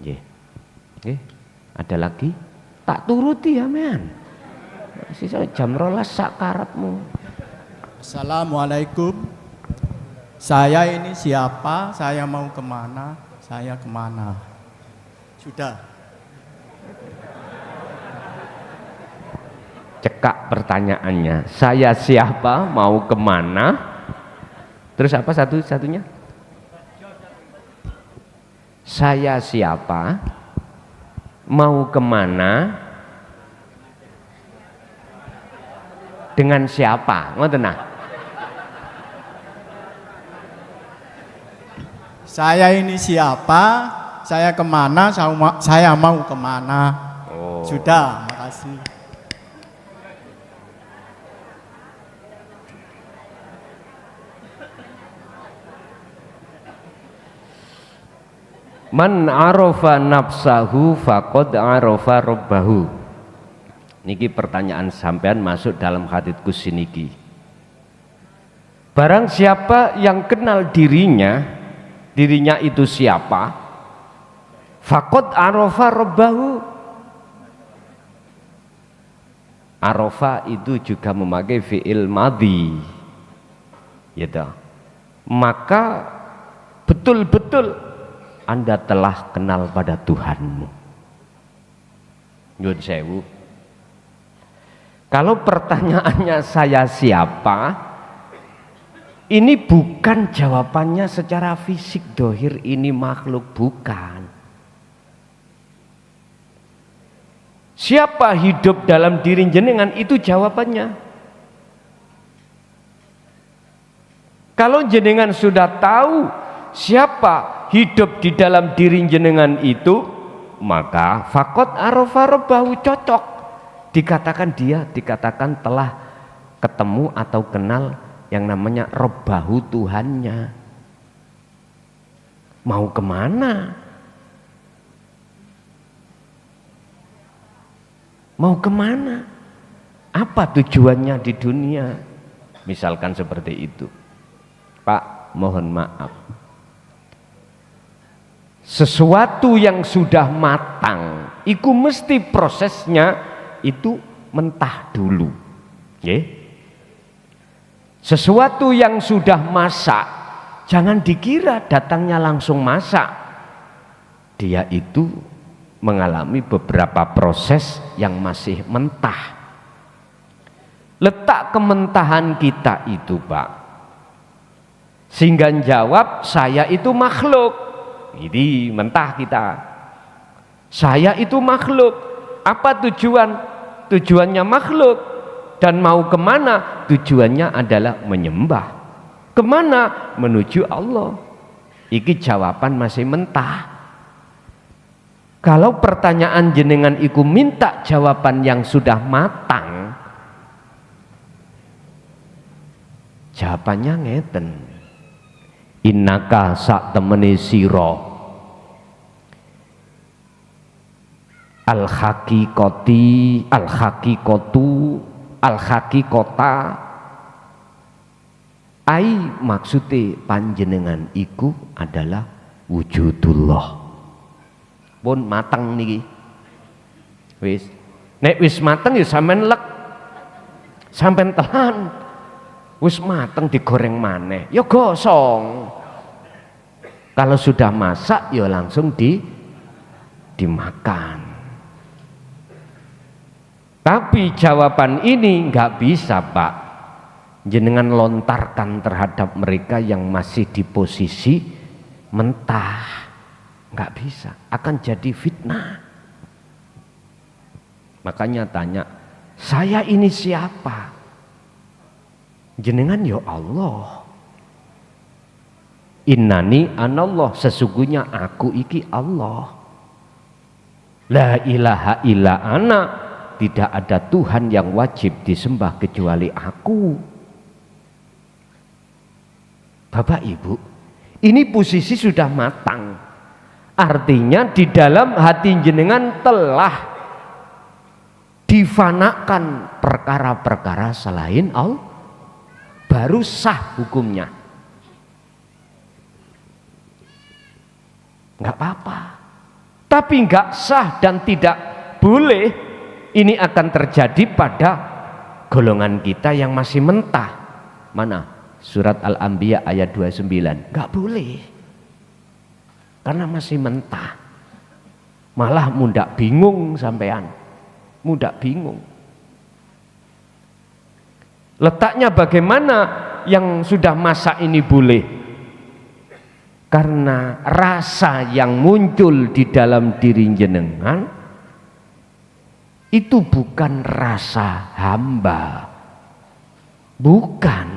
Speaker 2: Nggih. Nggih. Ada lagi? Tak turuti ya men. Sisa jam 12 sak karepmu.
Speaker 7: Assalamualaikum. Saya ini siapa? Saya mau kemana? Saya kemana? Sudah.
Speaker 2: Cekak pertanyaannya, saya siapa, mau kemana, terus apa satunya? Saya siapa, mau kemana, dengan siapa, ngoten nah.
Speaker 7: Saya ini siapa, saya kemana, saya mau kemana.
Speaker 2: Oh.
Speaker 7: Sudah, makasih.
Speaker 2: Man arafa nafsahu faqad arafa rabbahu. Niki pertanyaan sampean masuk dalam hadits kursi niki. Barang siapa yang kenal dirinya itu siapa, faqad arafa rabbahu. Arafa itu juga memakai fi'il madhi, gitu. Maka betul-betul Anda telah kenal pada Tuhanmu. Nyun sewu. Kalau pertanyaannya saya siapa, ini bukan jawabannya secara fisik dohir ini makhluk, bukan. Siapa hidup dalam diri jenengan itu jawabannya. Kalau jenengan sudah tahu siapa hidup di dalam diri jenengan itu, maka faqad arafa rabbahu, cocok. Dikatakan telah ketemu atau kenal yang namanya rabbahu, Tuhannya. Mau kemana? Mau kemana? Apa tujuannya di dunia? Misalkan seperti itu. Pak, mohon maaf. Sesuatu yang sudah matang, itu mesti prosesnya itu mentah dulu. Sesuatu yang sudah masak, jangan dikira datangnya langsung masak. Dia itu mengalami beberapa proses yang masih mentah. Letak kementahan kita itu, Pak, sehingga jawab saya itu makhluk. Ini mentah kita. Saya itu makhluk. Apa tujuan? Tujuannya makhluk. Dan mau kemana? Tujuannya adalah menyembah. Kemana? Menuju Allah. Iki jawaban masih mentah. Kalau pertanyaan jenengan iku minta jawaban yang sudah matang, jawabannya ngeten. Innaka sak temene sira al hakikota ai maksude panjenengan iku adalah wujudullah. Pun mateng niki. Wis. Nek wis mateng ya sampean lek. Sampean telan. Wis mateng digoreng maneh, ya gosong. Kalau sudah masak ya langsung dimakan. Tapi jawaban ini nggak bisa, Pak. Jenengan lontarkan terhadap mereka yang masih di posisi mentah. Nggak bisa, akan jadi fitnah. Makanya tanya, saya ini siapa? Jenengan ya Allah. Innani anallah, sesungguhnya aku iki Allah. La ilaha illa ana, tidak ada Tuhan yang wajib disembah kecuali aku. Bapak Ibu, ini posisi sudah matang. Artinya di dalam hati jenengan telah difanakan perkara-perkara selain Allah. Baru sah hukumnya. Enggak apa-apa. Tapi enggak sah dan tidak boleh ini akan terjadi pada golongan kita yang masih mentah. Mana? Surat Al-Anbiya ayat 29. Enggak boleh. Karena masih mentah. Malah mudah bingung sampean. Mudah bingung. Letaknya bagaimana yang sudah masak ini boleh? Karena rasa yang muncul di dalam diri jenengan itu bukan rasa hamba. Bukan.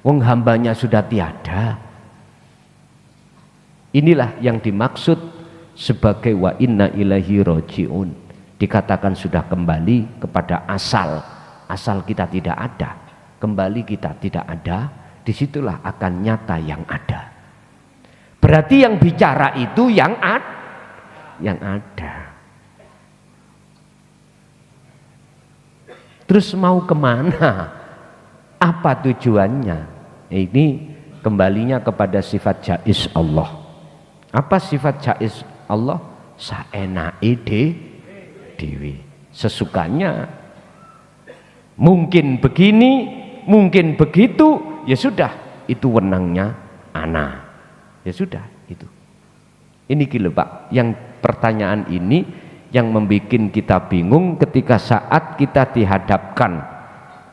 Speaker 2: Wong hambanya sudah tiada. Inilah yang dimaksud sebagai wa inna ilaihi roji'un. Dikatakan sudah kembali kepada asal. Asal kita tidak ada, kembali kita tidak ada, disitulah akan nyata yang ada. Berarti yang bicara itu yang ada. Terus mau kemana? Apa tujuannya? Ini kembalinya kepada sifat jaiz Allah. Apa sifat jaiz Allah? Saenake dewi, sesukanya. Mungkin begini, mungkin begitu, ya sudah, itu wenangnya ana. Ya sudah, itu. Ini gila Pak, yang pertanyaan ini yang membuat kita bingung ketika saat kita dihadapkan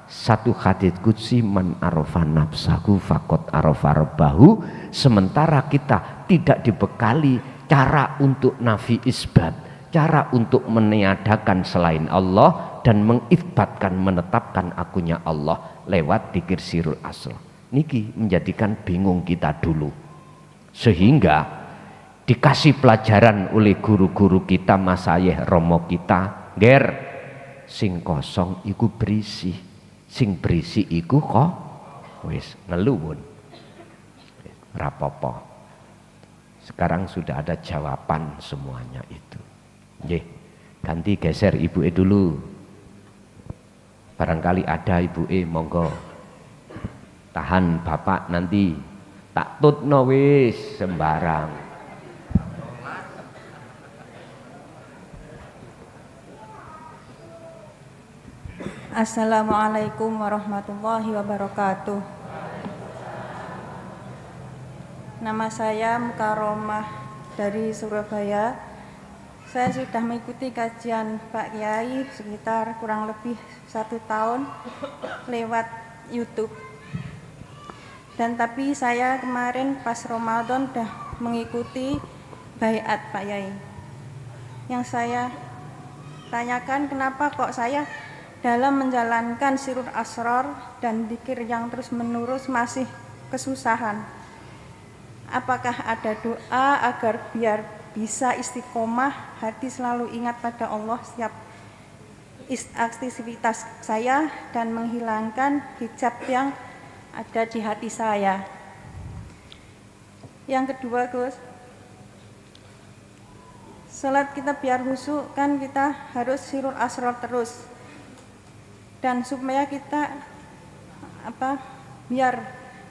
Speaker 2: satu hadits qudsi, man arafa nafsahu faqad arafa rabbahu, sementara kita tidak dibekali cara untuk nafi isbat, cara untuk meniadakan selain Allah dan mengisbatkan, menetapkan akunya Allah lewat dzikir sirul asr. Niki menjadikan bingung kita dulu, sehingga dikasih pelajaran oleh guru-guru kita, masayih romo kita, ger sing kosong iku berisi, sing berisi iku kok wis ngeluwun rapopo. Sekarang sudah ada jawaban semuanya itu. Nggih, ganti geser ibuke dulu. Barangkali ada ibuke, monggo. Tahan bapak nanti tak tutno wis sembarang.
Speaker 8: Assalamualaikum warahmatullahi wabarakatuh. Nama saya Mukaromah dari Surabaya. Saya sudah mengikuti kajian Pak Kiai sekitar kurang lebih 1 tahun lewat YouTube. Dan tapi saya kemarin pas Ramadan sudah mengikuti baiat Pak Kiai. Yang saya tanyakan, kenapa kok saya dalam menjalankan sirul asrar dan dzikir yang terus menerus masih kesusahan? Apakah ada doa agar biar bisa istiqomah, hati selalu ingat pada Allah setiap aktivitas saya dan menghilangkan hijab yang ada di hati saya? Yang kedua, Gus, salat kita biar khusyuk kan kita harus sirul asrar terus. Dan supaya kita biar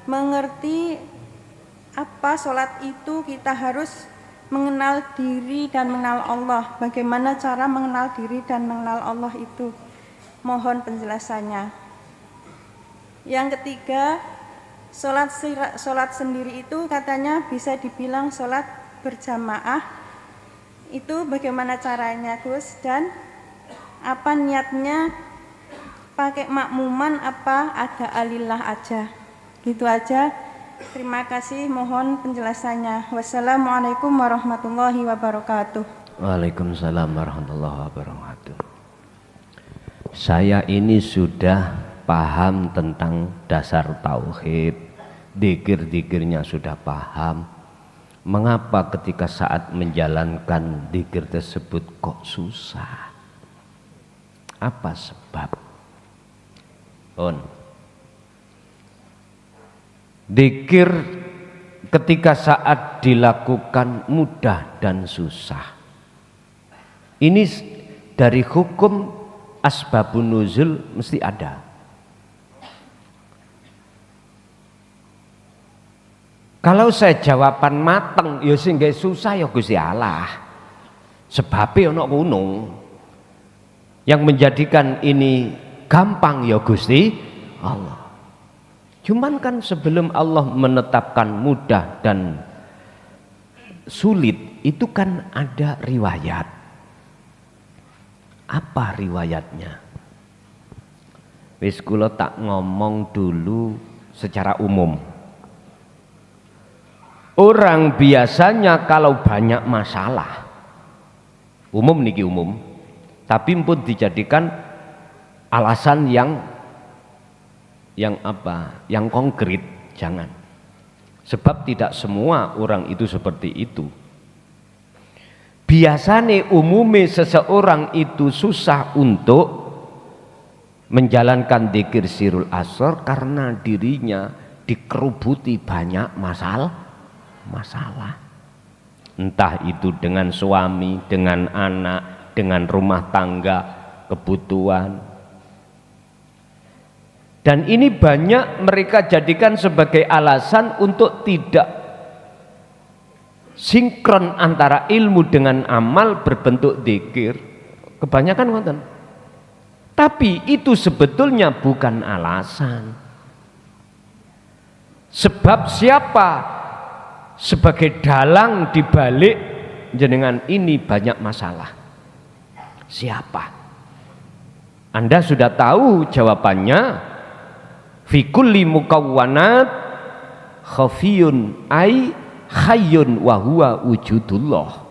Speaker 8: mengerti apa sholat itu, kita harus mengenal diri dan mengenal Allah. Bagaimana cara mengenal diri dan mengenal Allah itu? Mohon penjelasannya. Yang ketiga, sholat sendiri itu katanya bisa dibilang sholat berjamaah. Itu bagaimana caranya, Gus? Dan apa niatnya? Pakai makmuman apa ada alillah aja? Gitu aja. Terima kasih, mohon penjelasannya. Wassalamualaikum warahmatullahi wabarakatuh.
Speaker 2: Waalaikumsalam warahmatullahi wabarakatuh. Saya ini sudah paham tentang dasar tauhid, dzikir-dzikirnya sudah paham. Mengapa ketika saat menjalankan dzikir tersebut kok susah? Apa sebab? Dzikir ketika saat dilakukan mudah dan susah. Ini dari hukum asbabun nuzul mesti ada. Kalau saya jawaban mateng ya sing gak susah ya Gusti Allah. Sebabnya ono kuno. Yang menjadikan ini gampang ya Gusti Allah. Cuman kan sebelum Allah menetapkan mudah dan sulit itu kan ada riwayat. Apa riwayatnya? Wis kula tak ngomong dulu secara umum. Orang biasanya kalau banyak masalah, umum niki umum, tapi pun dijadikan alasan yang apa? Yang konkret, jangan. Sebab tidak semua orang itu seperti itu. Biasanya umumnya seseorang itu susah untuk menjalankan dzikir sirul asr karena dirinya dikerubuti banyak masalah. Entah itu dengan suami, dengan anak, dengan rumah tangga, kebutuhan. Dan ini banyak mereka jadikan sebagai alasan untuk tidak sinkron antara ilmu dengan amal berbentuk zikir. Kebanyakan ngoten. Tapi itu sebetulnya bukan alasan. Sebab siapa sebagai dalang dibalik jenengan ini banyak masalah? Siapa? Anda sudah tahu jawabannya. Fi kulli mukawwanat khafiyun ai hayyun wa huwa wujudullah.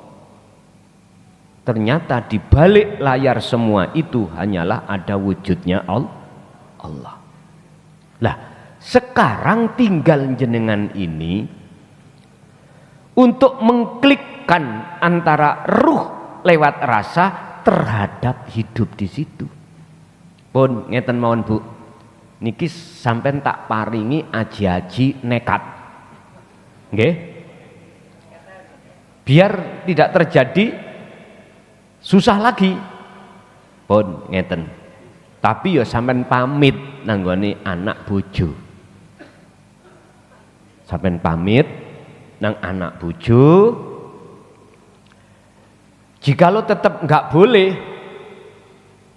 Speaker 2: Ternyata di balik layar semua itu hanyalah ada wujudnya Allah. Lah, sekarang tinggal jenengan ini untuk mengklikkan antara ruh lewat rasa terhadap hidup di situ. Pun ngeten mawon Bu. Niki sampean tak paringi aji-aji nekat. Nggih? Biar tidak terjadi susah lagi. Pun ngeten. Tapi ya sampean pamit nanggone anak bojo. Sampean pamit nang anak bojo. Jikalau tetap enggak boleh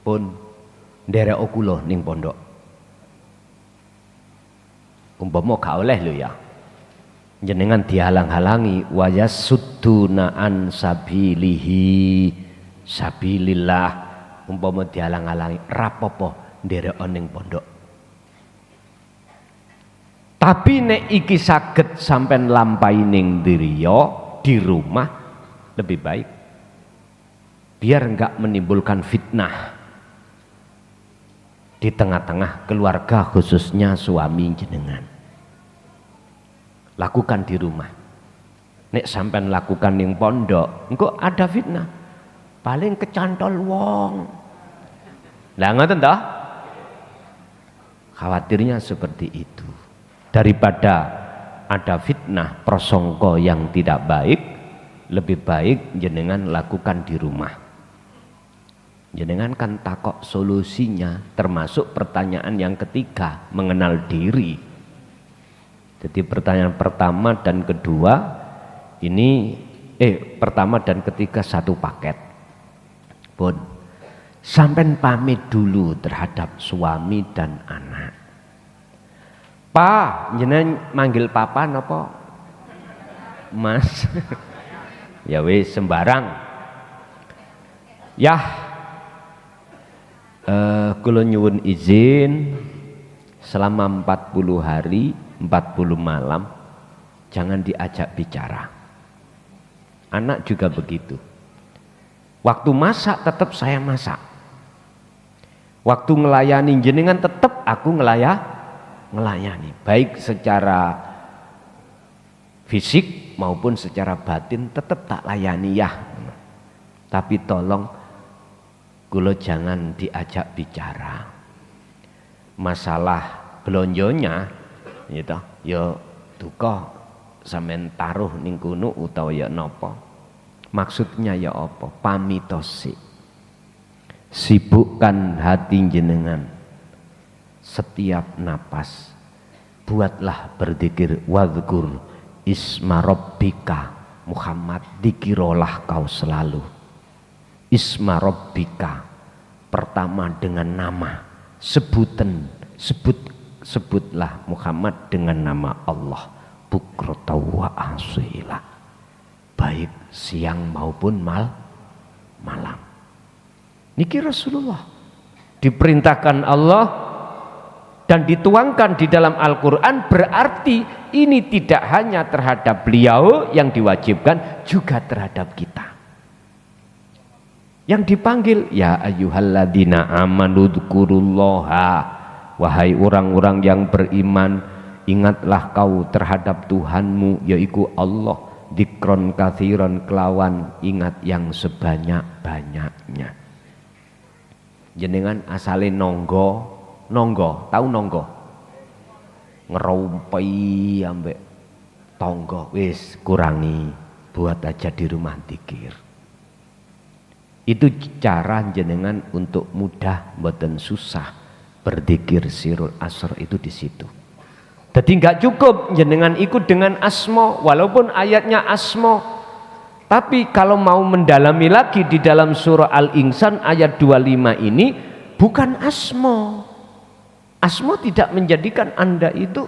Speaker 2: pun nderek kula ning pondok. Umpama gak oleh lho ya. Jenengan dihalang-halangi wa yasudduna an sabilihi sabilillah. Umpama dihalang-halangi rapopo nderek ning pondok. Tapi nek iki saged sampean lampahi ning diriya di rumah lebih baik. Biar enggak menimbulkan fitnah di tengah-tengah keluarga khususnya suami jenengan. Lakukan di rumah. Nek sampean lakukan ning pondok, engko ada fitnah. Paling kecantol wong. Lah ngoten toh? Khawatirnya seperti itu. Daripada ada fitnah prasangka yang tidak baik, lebih baik jenengan lakukan di rumah. Jenengan kan takok solusinya, termasuk pertanyaan yang ketiga, mengenal diri. Jadi pertanyaan pertama dan kedua ini pertama dan ketiga satu paket. Pun sampean pamit dulu terhadap suami dan anak. Pa, jenengan manggil papa napa? Mas. Ya wis sembarang. Yah. Kula nyuwun izin selama 40 hari 40 malam jangan diajak bicara. Anak juga begitu. Waktu masak tetap saya masak. Waktu ngelayani jenengan tetap aku ngelayani. Baik secara fisik maupun secara batin tetap tak layani ya. Tapi tolong kula jangan diajak bicara. Masalah blonjonya gitu, ya duka sampean taruh ning kono utawa ya napa. Maksudnya ya apa? Pamitosi. Sibukkan hati jenengan setiap napas. Buatlah berzikir wadzkur isma rabbika Muhammad, dikirolah kau selalu. Isma rabbika, pertama dengan nama, sebutlah Muhammad dengan nama Allah, bukrata wa asila, baik siang maupun malam. Niki Rasulullah diperintahkan Allah dan dituangkan di dalam Al-Quran, berarti ini tidak hanya terhadap beliau yang diwajibkan, juga terhadap kita. Yang dipanggil, ya ayyuhalladzina amanu dzkurullaha, wahai orang-orang yang beriman, ingatlah kau terhadap Tuhanmu, yaitu Allah, dzikron katsiran, kelawan ingat yang sebanyak-banyaknya. Jenengan asale nonggo, tahu nonggo? Ngerumpi ambek tonggo wis kurangi, buat aja di rumah dzikir. Itu cara jenengan untuk mudah mboten susah berzikir sirul asr itu di situ. Jadi nggak cukup jenengan ikut dengan asmo, walaupun ayatnya asmo. Tapi kalau mau mendalami lagi di dalam surah Al-Insan ayat 25 ini bukan asmo. Asmo tidak menjadikan Anda itu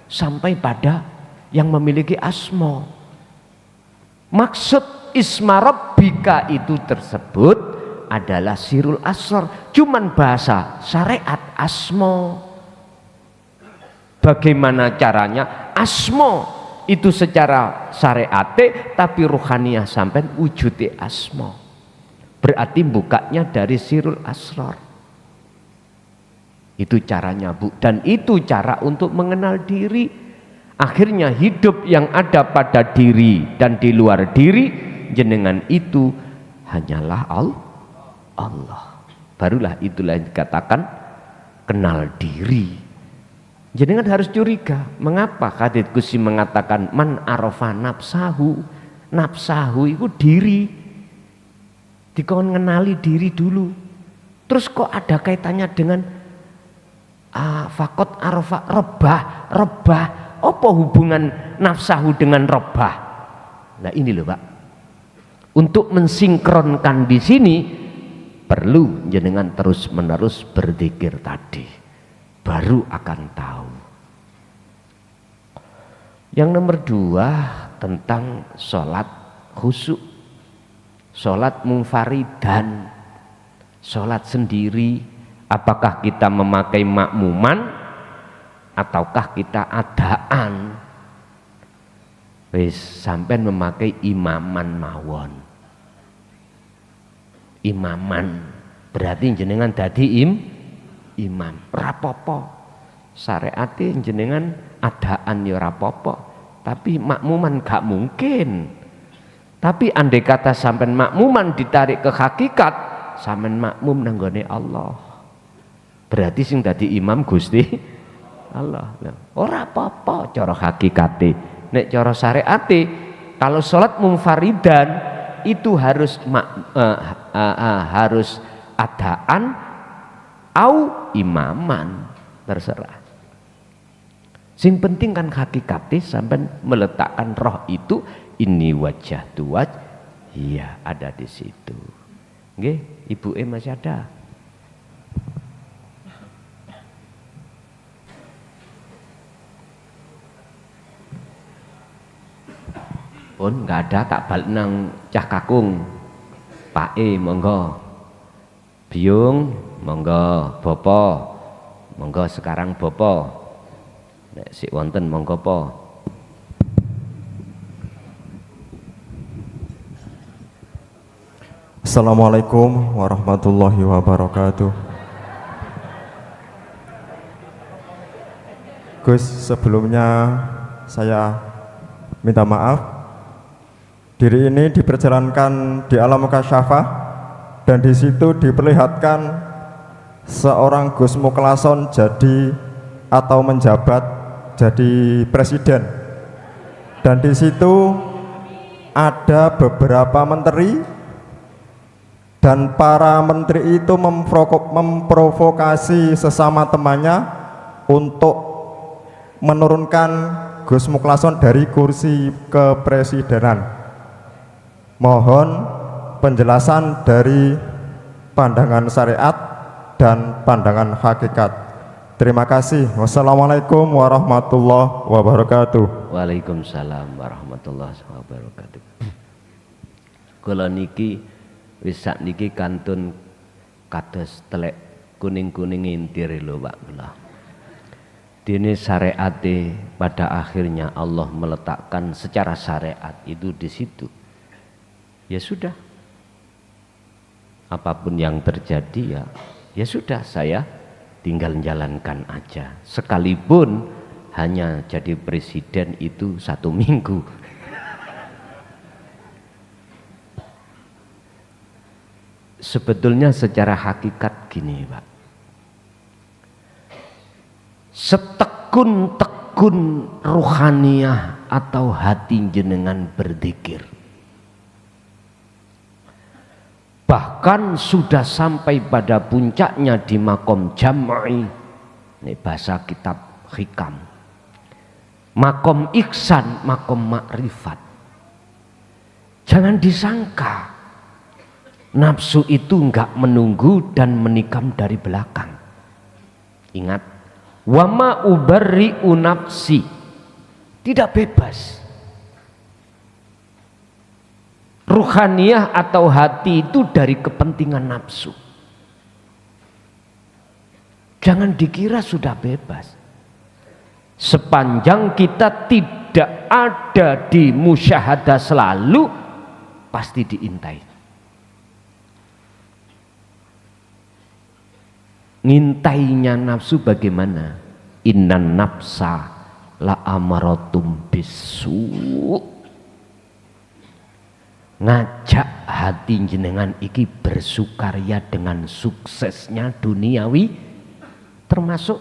Speaker 2: sampai pada yang memiliki asmo. Maksud isma rabbika itu tersebut adalah sirul asr, cuman bahasa syariat asmo. Bagaimana caranya? Asmo itu secara syariat tapi ruhaniyah sampai wujudi asmo. Berarti bukanya dari sirul asrar. Itu caranya Bu, dan itu cara untuk mengenal diri. Akhirnya hidup yang ada pada diri dan di luar diri jenengan itu hanyalah Allah. Barulah itulah yang dikatakan kenal diri. Jenengan harus curiga, mengapa Hadits Qudsi mengatakan man arafa nafsahu. Nafsahu itu diri. Dikon ngenali diri dulu. Terus kok ada kaitannya dengan fakot arafa rebah. Apa hubungan nafsahu dengan robah? Nah ini loh Pak. Untuk mensinkronkan di sini perlu jenengan terus menerus berzikir tadi. Baru akan tahu. Yang nomor 2 tentang sholat khusyuk. Sholat munfaridan. Sholat sendiri. Apakah kita memakai makmuman ataukah kita adaan? Wis sampai memakai imaman mawon. Imaman berarti jenengan dadi imam. Rapopo. Syariate jenengan adaan ya rapopo. Tapi makmuman gak mungkin. Tapi andai kata sampean makmuman ditarik ke hakikat, sampean makmum nanggone Allah. Berarti sing dadi imam Gusti Allah. Ora apa-apa cara hakikate. Nek cara syariate kalau sholat munfaridan itu harus harus adaan au imaman, terserah. Sing penting kan hakikate sampai meletakkan roh itu ini wajah tuwaj, iya ada di situ. Nggih, Ibu masih ada. Pun nggak ada, tak balik nang cah kakung. Pak monggo. Biung monggo, Bopo monggo sekarang Bopo. Nek sik wonten monggo po.
Speaker 9: Assalamualaikum warahmatullahi wabarakatuh. Gus, sebelumnya saya minta maaf. Diri ini diperjalankan di alam kasyafah dan di situ diperlihatkan seorang Gus Muklason jadi atau menjabat jadi presiden. Dan di situ ada beberapa menteri dan para menteri itu memprovokasi sesama temannya untuk menurunkan Gus Muklason dari kursi kepresidenan. Mohon penjelasan dari pandangan syariat dan pandangan hakikat. Terima kasih. Wassalamualaikum warahmatullahi wabarakatuh.
Speaker 2: Waalaikumsalam warahmatullahi wabarakatuh. Kula niki wis sakniki kantun kados telek kuning-kuning intir lho Pak kula. Dene syariate pada akhirnya Allah meletakkan secara syariat itu di situ. Ya sudah, apapun yang terjadi ya sudah, saya tinggal jalankan aja. Sekalipun hanya jadi presiden itu 1 minggu. Sebetulnya secara hakikat gini Pak, setekun-tekun ruhaniyah atau hati jenengan berzikir. Bahkan sudah sampai pada puncaknya di makom jam'i. Ini bahasa kitab hikam. Makom ihsan, makom makrifat. Jangan disangka nafsu itu enggak menunggu dan menikam dari belakang. Ingat, wama ubarri'u nafsi, tidak bebas. Ruhaniyah atau hati itu dari kepentingan nafsu. Jangan dikira sudah bebas. Sepanjang kita tidak ada di musyahadah selalu, pasti diintai. Ngintainya nafsu bagaimana? Innan nafsa la amaratum bisu. Ngajak hati jenengan iki bersukaria dengan suksesnya duniawi, termasuk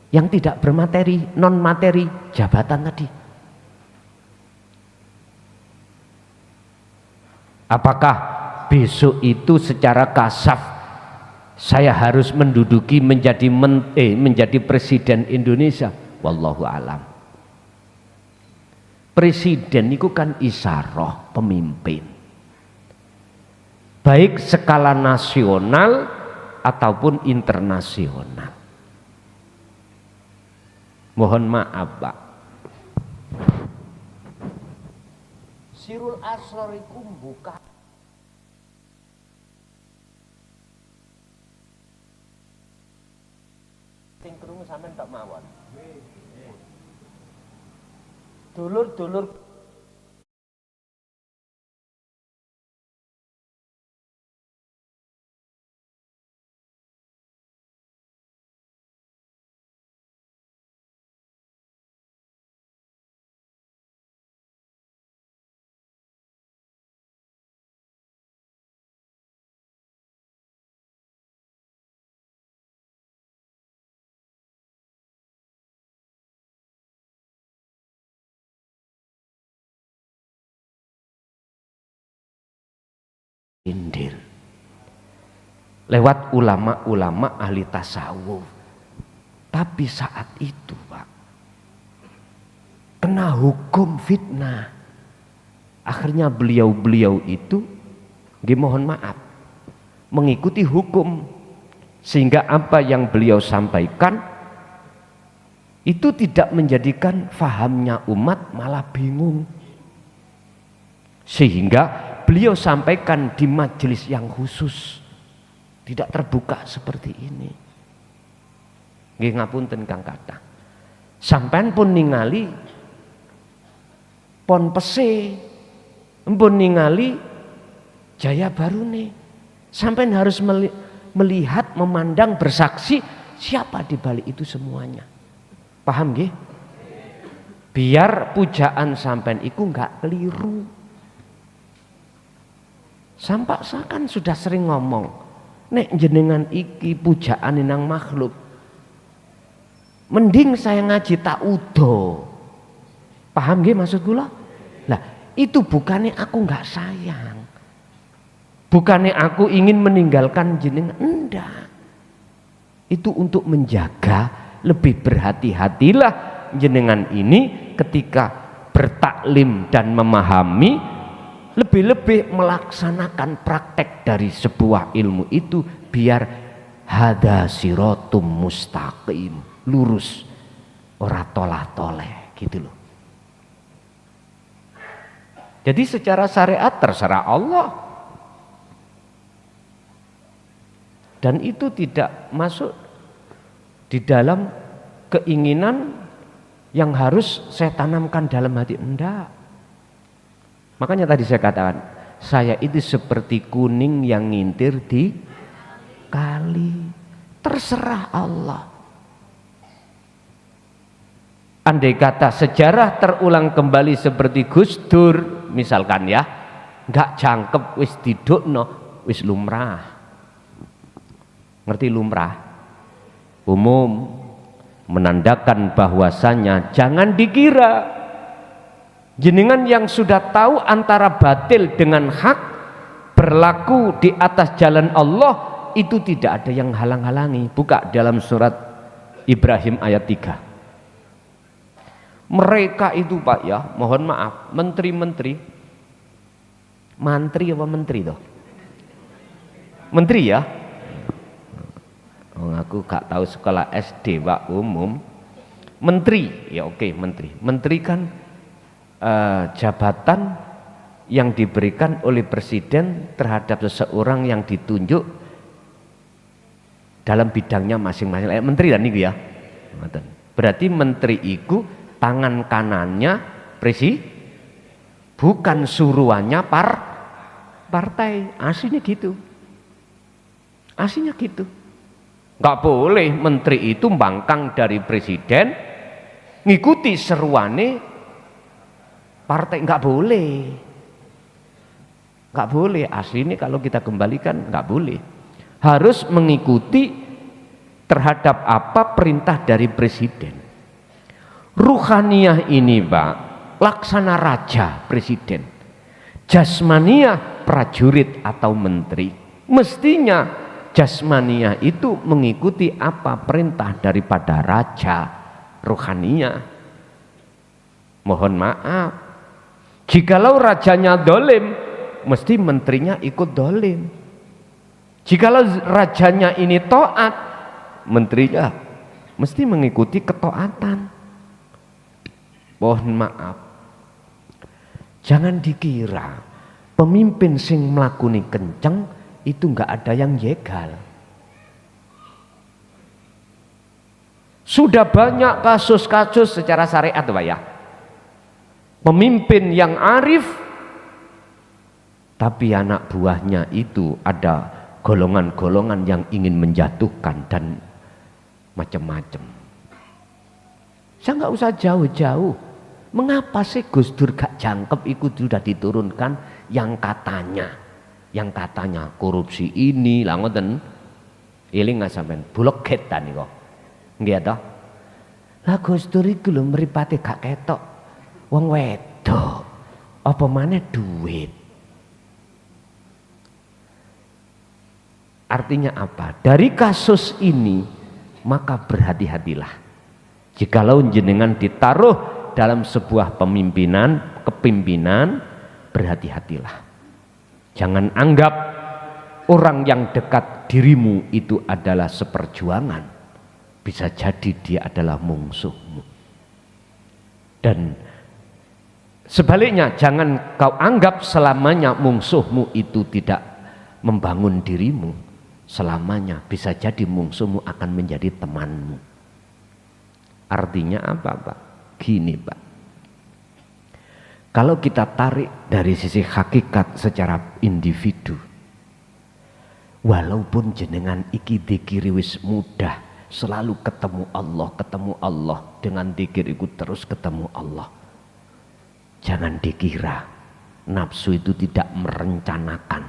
Speaker 2: yang tidak bermateri, non materi, jabatan tadi. Apakah besok itu secara kasaf saya harus menduduki menjadi presiden Indonesia? Wallahu alam. Presiden itu kan isaroh pemimpin, baik skala nasional ataupun internasional. Mohon maaf Pak, Sirul Asrar itu buka sing krungu sampean tak mawon. Dulur-dulur indir lewat ulama-ulama ahli tasawuf. Tapi saat itu Pak, kena hukum fitnah. Akhirnya beliau-beliau itu mohon maaf mengikuti hukum, sehingga apa yang beliau sampaikan itu tidak menjadikan fahamnya umat malah bingung, sehingga beliau sampaikan di majelis yang khusus, tidak terbuka seperti ini. Nggih ngapunten Kang Kathah. Sampean pun ningali pon pese, pun ningali Jaya Barune. Sampean harus melihat, memandang, bersaksi siapa di balik itu semuanya. Paham nggih? Biar pujaan sampean iku enggak keliru. Sampak saya kan sudah sering ngomong, nek jenengan iki pujaan nang makhluk, mending saya ngaji ta'udo. Paham nggih maksud kula? Lah, itu bukannya aku nggak sayang, bukannya aku ingin meninggalkan jenengan, enggak. Itu untuk menjaga, lebih berhati-hatilah jenengan ini ketika bertaklim dan memahami, lebih-lebih melaksanakan praktek dari sebuah ilmu itu, biar hada siratum mustaqim, lurus, ora tolah-toleh gitu loh. Jadi secara syariat terserah Allah, dan itu tidak masuk di dalam keinginan yang harus saya tanamkan dalam hati, enggak. Makanya tadi saya katakan, saya itu seperti kuning yang ngintir di kali. Terserah Allah. Andai kata sejarah terulang kembali seperti Gus Dur, misalkan ya, nggak jangkep wis didukno, wis lumrah. Ngerti lumrah? Umum, menandakan bahwasanya jangan dikira Jenengan yang sudah tahu antara batil dengan hak, berlaku di atas jalan Allah, itu tidak ada yang halang-halangi. Buka dalam surat Ibrahim ayat 3. Mereka itu Pak ya, mohon maaf, menteri-menteri, mantri apa menteri toh? Menteri ya? Oh, aku gak tahu sekolah SD Pak umum. Menteri, ya oke, menteri. Menteri kan jabatan yang diberikan oleh presiden terhadap seseorang yang ditunjuk dalam bidangnya masing-masing. Menteri dan itu ya. Berarti menteri itu tangan kanannya presiden, bukan suruhannya partai. Aslinya gitu. Aslinya gitu. Nggak boleh menteri itu bangkang dari presiden ngikuti seruane partai, nggak boleh, asli ini kalau kita kembalikan nggak boleh, harus mengikuti terhadap apa perintah dari presiden. Ruhaniyah ini Pak, laksana raja presiden, jasmaniyah prajurit atau menteri. Mestinya jasmaniyah itu mengikuti apa perintah daripada raja. Ruhaniyah, mohon maaf, jikalau rajanya dolim, mesti menterinya ikut dolim. Jikalau rajanya ini taat, menterinya mesti mengikuti ketaatan. Mohon maaf, jangan dikira pemimpin sing mlakune kenceng itu enggak ada yang jegal. Sudah banyak kasus-kasus secara syariat Pak ya, pemimpin yang arif tapi anak buahnya itu ada golongan-golongan yang ingin menjatuhkan dan macam-macam. Saya nggak usah jauh-jauh. Mengapa sih Gus Dur gak jangkep itu sudah diturunkan yang katanya korupsi ini lah ngoten. Eling nggak sampean bulog getan nih kok. Nggih toh? Lah Gus Dur iku lho mripate gak ketok. Wong wedok. Apa maneh duit. Artinya apa? Dari kasus ini maka berhati-hatilah. Jikalau jenengan ditaruh dalam sebuah kepimpinan, berhati-hatilah. Jangan anggap orang yang dekat dirimu itu adalah seperjuangan. Bisa jadi dia adalah musuhmu. Dan sebaliknya, jangan kau anggap selamanya musuhmu itu tidak membangun dirimu. Selamanya bisa jadi musuhmu akan menjadi temanmu. Artinya apa Pak? Gini Pak, kalau kita tarik dari sisi hakikat secara individu, walaupun jenengan iki dikiri wis mudah, selalu ketemu Allah dengan dikir itu terus ketemu Allah. Jangan dikira nafsu itu tidak merencanakan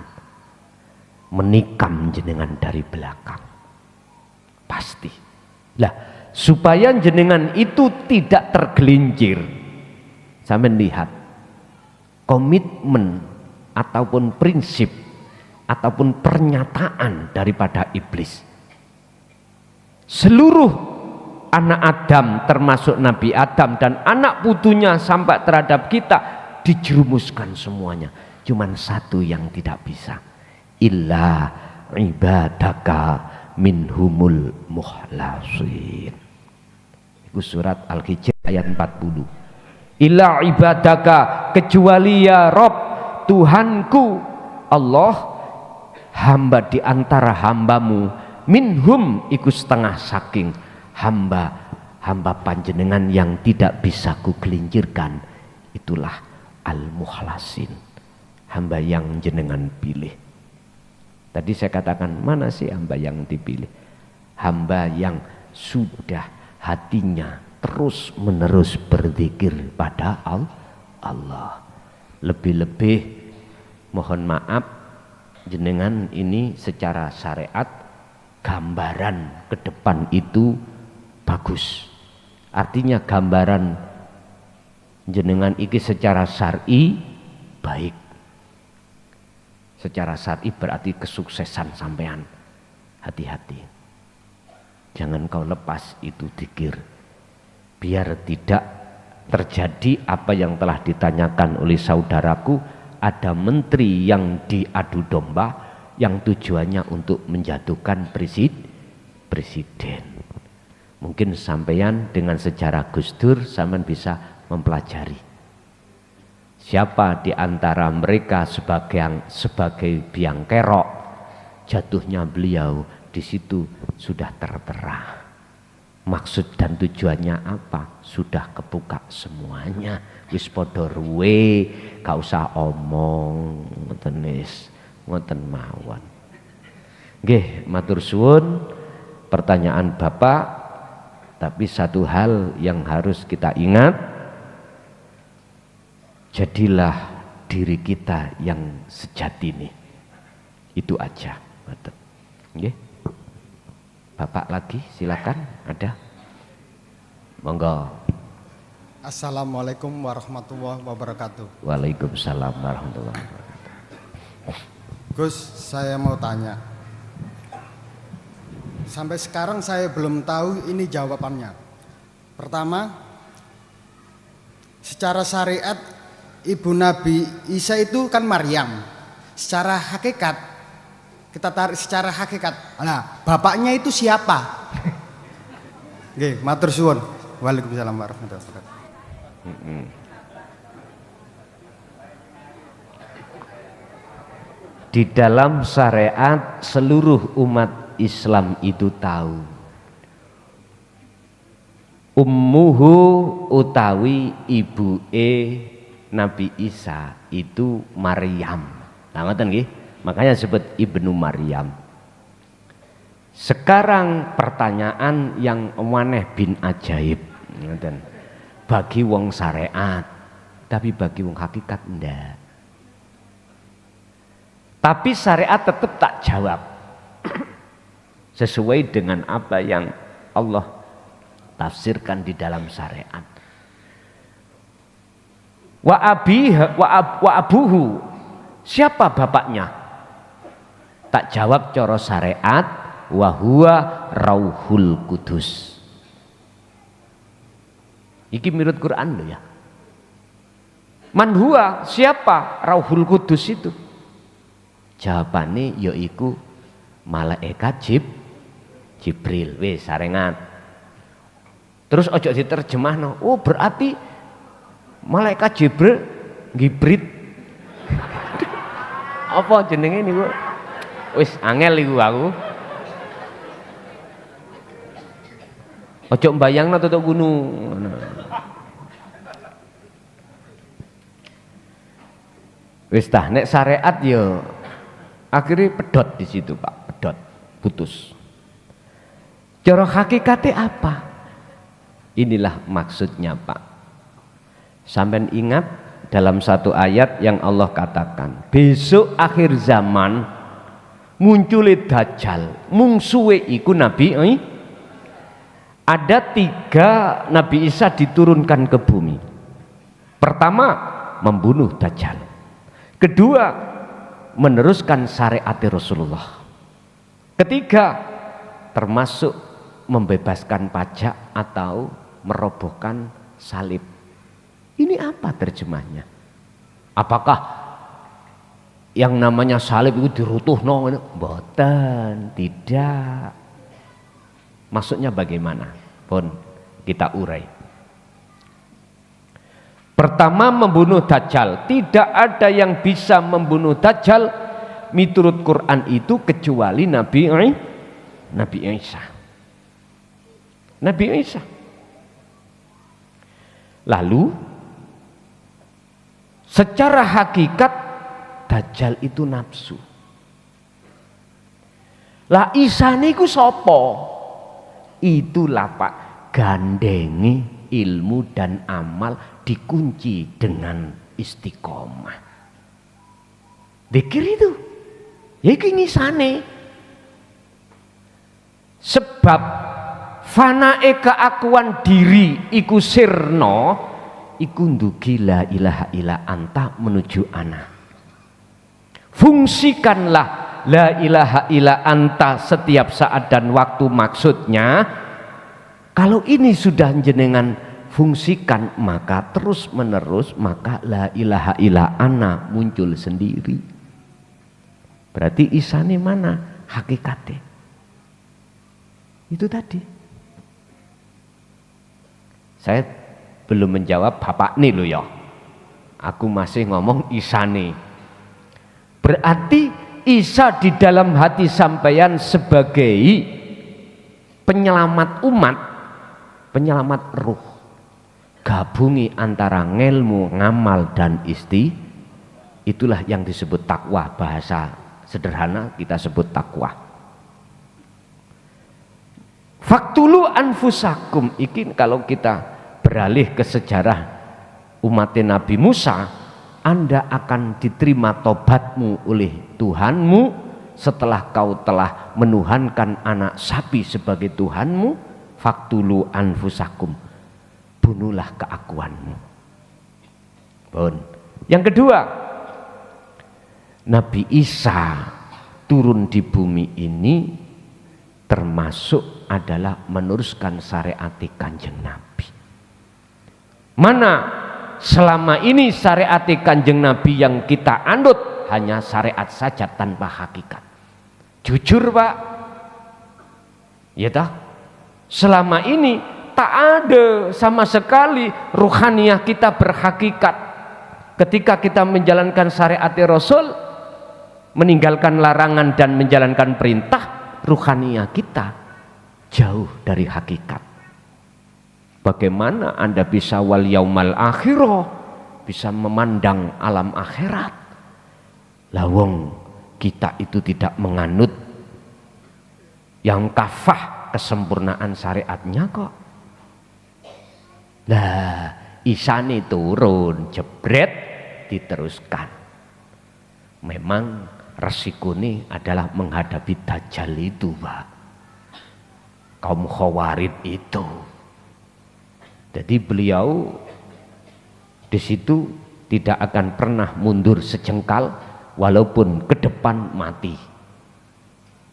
Speaker 2: menikam jenengan dari belakang, pasti lah. Supaya jenengan itu tidak tergelincir, sampai lihat komitmen ataupun prinsip ataupun pernyataan daripada iblis. Seluruh anak Adam termasuk Nabi Adam dan anak putunya sampai terhadap kita dijerumuskan semuanya. Cuman satu yang tidak bisa, illa ibadaka minhumul muhlasin. Itu surat Al-Hijr ayat 40. Illa ibadaka, kecuali ya Rob Tuhanku Allah, hamba di antara hambamu, minhum iku setengah saking hamba panjenengan yang tidak bisa ku gelincirkan, itulah al-muhlasin, hamba yang jenengan pilih. Tadi saya katakan, mana sih hamba yang dipilih? Hamba yang sudah hatinya terus menerus berzikir pada Allah. Lebih-lebih mohon maaf, jenengan ini secara syariat gambaran ke depan itu bagus. Artinya gambaran jenengan iki secara syar'i baik. Secara syar'i berarti kesuksesan sampean. Hati-hati. Jangan kau lepas itu dzikir. Biar tidak terjadi apa yang telah ditanyakan oleh saudaraku, ada menteri yang diadu domba yang tujuannya untuk menjatuhkan presiden. Mungkin sampean dengan sejarah Gus Dur sampean bisa mempelajari siapa di antara mereka sebagai biang kerok jatuhnya beliau. Di situ sudah tertera maksud dan tujuannya apa, sudah kebuka semuanya. Wis padha ruwe, gak usah omong, ngoten mawon. Nggih, matur suwun pertanyaan Bapak, tapi satu hal yang harus kita ingat, jadilah diri kita yang sejati nih. Itu aja. Nggih. Bapak lagi silakan, ada. Monggo.
Speaker 1: Assalamualaikum warahmatullahi wabarakatuh.
Speaker 2: Waalaikumsalam warahmatullahi wabarakatuh.
Speaker 1: Gus, saya mau tanya. Sampai sekarang saya belum tahu ini jawabannya. Pertama, secara syariat ibu Nabi Isa itu kan Maryam. Secara hakikat, kita tarik secara hakikat. Nah, bapaknya itu siapa? Nggih, matur suwun. Waalaikumsalam warahmatullahi wabarakatuh.
Speaker 2: Di dalam syariat seluruh umat Islam itu tahu ummuhu utawi ibuke Nabi Isa itu Maryam. Nah, ngoten nggih. Makanya disebut Ibnu Maryam. Sekarang pertanyaan yang waneh bin ajaib. Ngoten. Bagi wong syariat, tapi bagi wong hakikat ndak. Tapi syariat tetap tak jawab sesuai dengan apa yang Allah tafsirkan di dalam syariat. Wa abuhu, siapa bapaknya? Tak jawab cara syariat, wa huwa Rauhul Qudus. Iki menurut Quran loh ya. Man huwa, siapa Rauhul Qudus itu? Jawabannya yaiku malaikat Jibril. Wis sarengan. Terus ojo diterjemahno. Oh, berarti malaikat Jibril ngibrit. Apa jenenge niku? Wis angel iku aku. Ojo mbayangno tutuk gunung. Wis tah nek syariat ya akhirnya pedot di situ Pak, pedot, putus. Cara hakikatnya apa? Inilah maksudnya Pak. Sampai ingat dalam satu ayat yang Allah katakan, besok akhir zaman muncul Dajjal, mungsuhe iku Nabi. Ada 3 Nabi Isa diturunkan ke bumi. Pertama, membunuh Dajjal. Kedua, meneruskan syariat Rasulullah. Ketiga, termasuk membebaskan pajak atau merobohkan salib. Ini apa terjemahnya? Apakah yang namanya salib itu dirutuhno? Mboten, tidak. Maksudnya bagaimana? Pun kita urai. Pertama, membunuh Dajjal. Tidak ada yang bisa membunuh Dajjal miturut Quran itu kecuali Nabi Isa. Nabi Isa. Lalu secara hakikat Dajjal itu nafsu. Lah Isa niku sapa? Itulah Pak, gandengi ilmu dan amal dikunci dengan istiqomah. Dzikir itu ya iki ngisane. Sebab fanae keakuan diri iku sirna, iku ndugi la ilaha illa anta menuju ana. Fungsikanlah la ilaha illa anta setiap saat dan waktu. Maksudnya kalau ini sudah jenengan fungsikan, maka terus menerus, maka la ilaha illa ana muncul sendiri. Berarti isane mana? Hakikatnya itu tadi. Saya belum menjawab bapak nih loh ya, aku masih ngomong isane. Berarti Isa di dalam hati sampeyan sebagai penyelamat umat, penyelamat ruh. Gabungi antara ngelmu, ngamal dan itulah yang disebut takwa. Bahasa sederhana kita sebut takwa. Faktulu anfusakum, iki kalau kita beralih ke sejarah umat Nabi Musa, Anda akan diterima tobatmu oleh Tuhanmu setelah kau telah menuhankan anak sapi sebagai Tuhanmu. Faktulu anfusakum, bunuhlah keakuanmu. Bon. Yang kedua, Nabi Isa turun di bumi ini termasuk adalah meneruskan syariat Kanjeng Nabi. Mana selama ini syariat Kanjeng Nabi yang kita anut hanya syariat saja tanpa hakikat. Jujur Pak, ya toh? Selama ini tak ada sama sekali ruhaniyah kita berhakikat. Ketika kita menjalankan syariat Rasul, meninggalkan larangan dan menjalankan perintah, ruhaniyah kita jauh dari hakikat. Bagaimana Anda bisa wal yaumal akhirah, bisa memandang alam akhirat? Lawong kita itu tidak menganut yang kafah kesempurnaan syariatnya kok. Lah Isane turun jebret diteruskan. Memang resikonya adalah menghadapi Dajjal itu Pak, kaum Khawarid itu. Jadi beliau di situ tidak akan pernah mundur sejengkal walaupun ke depan mati.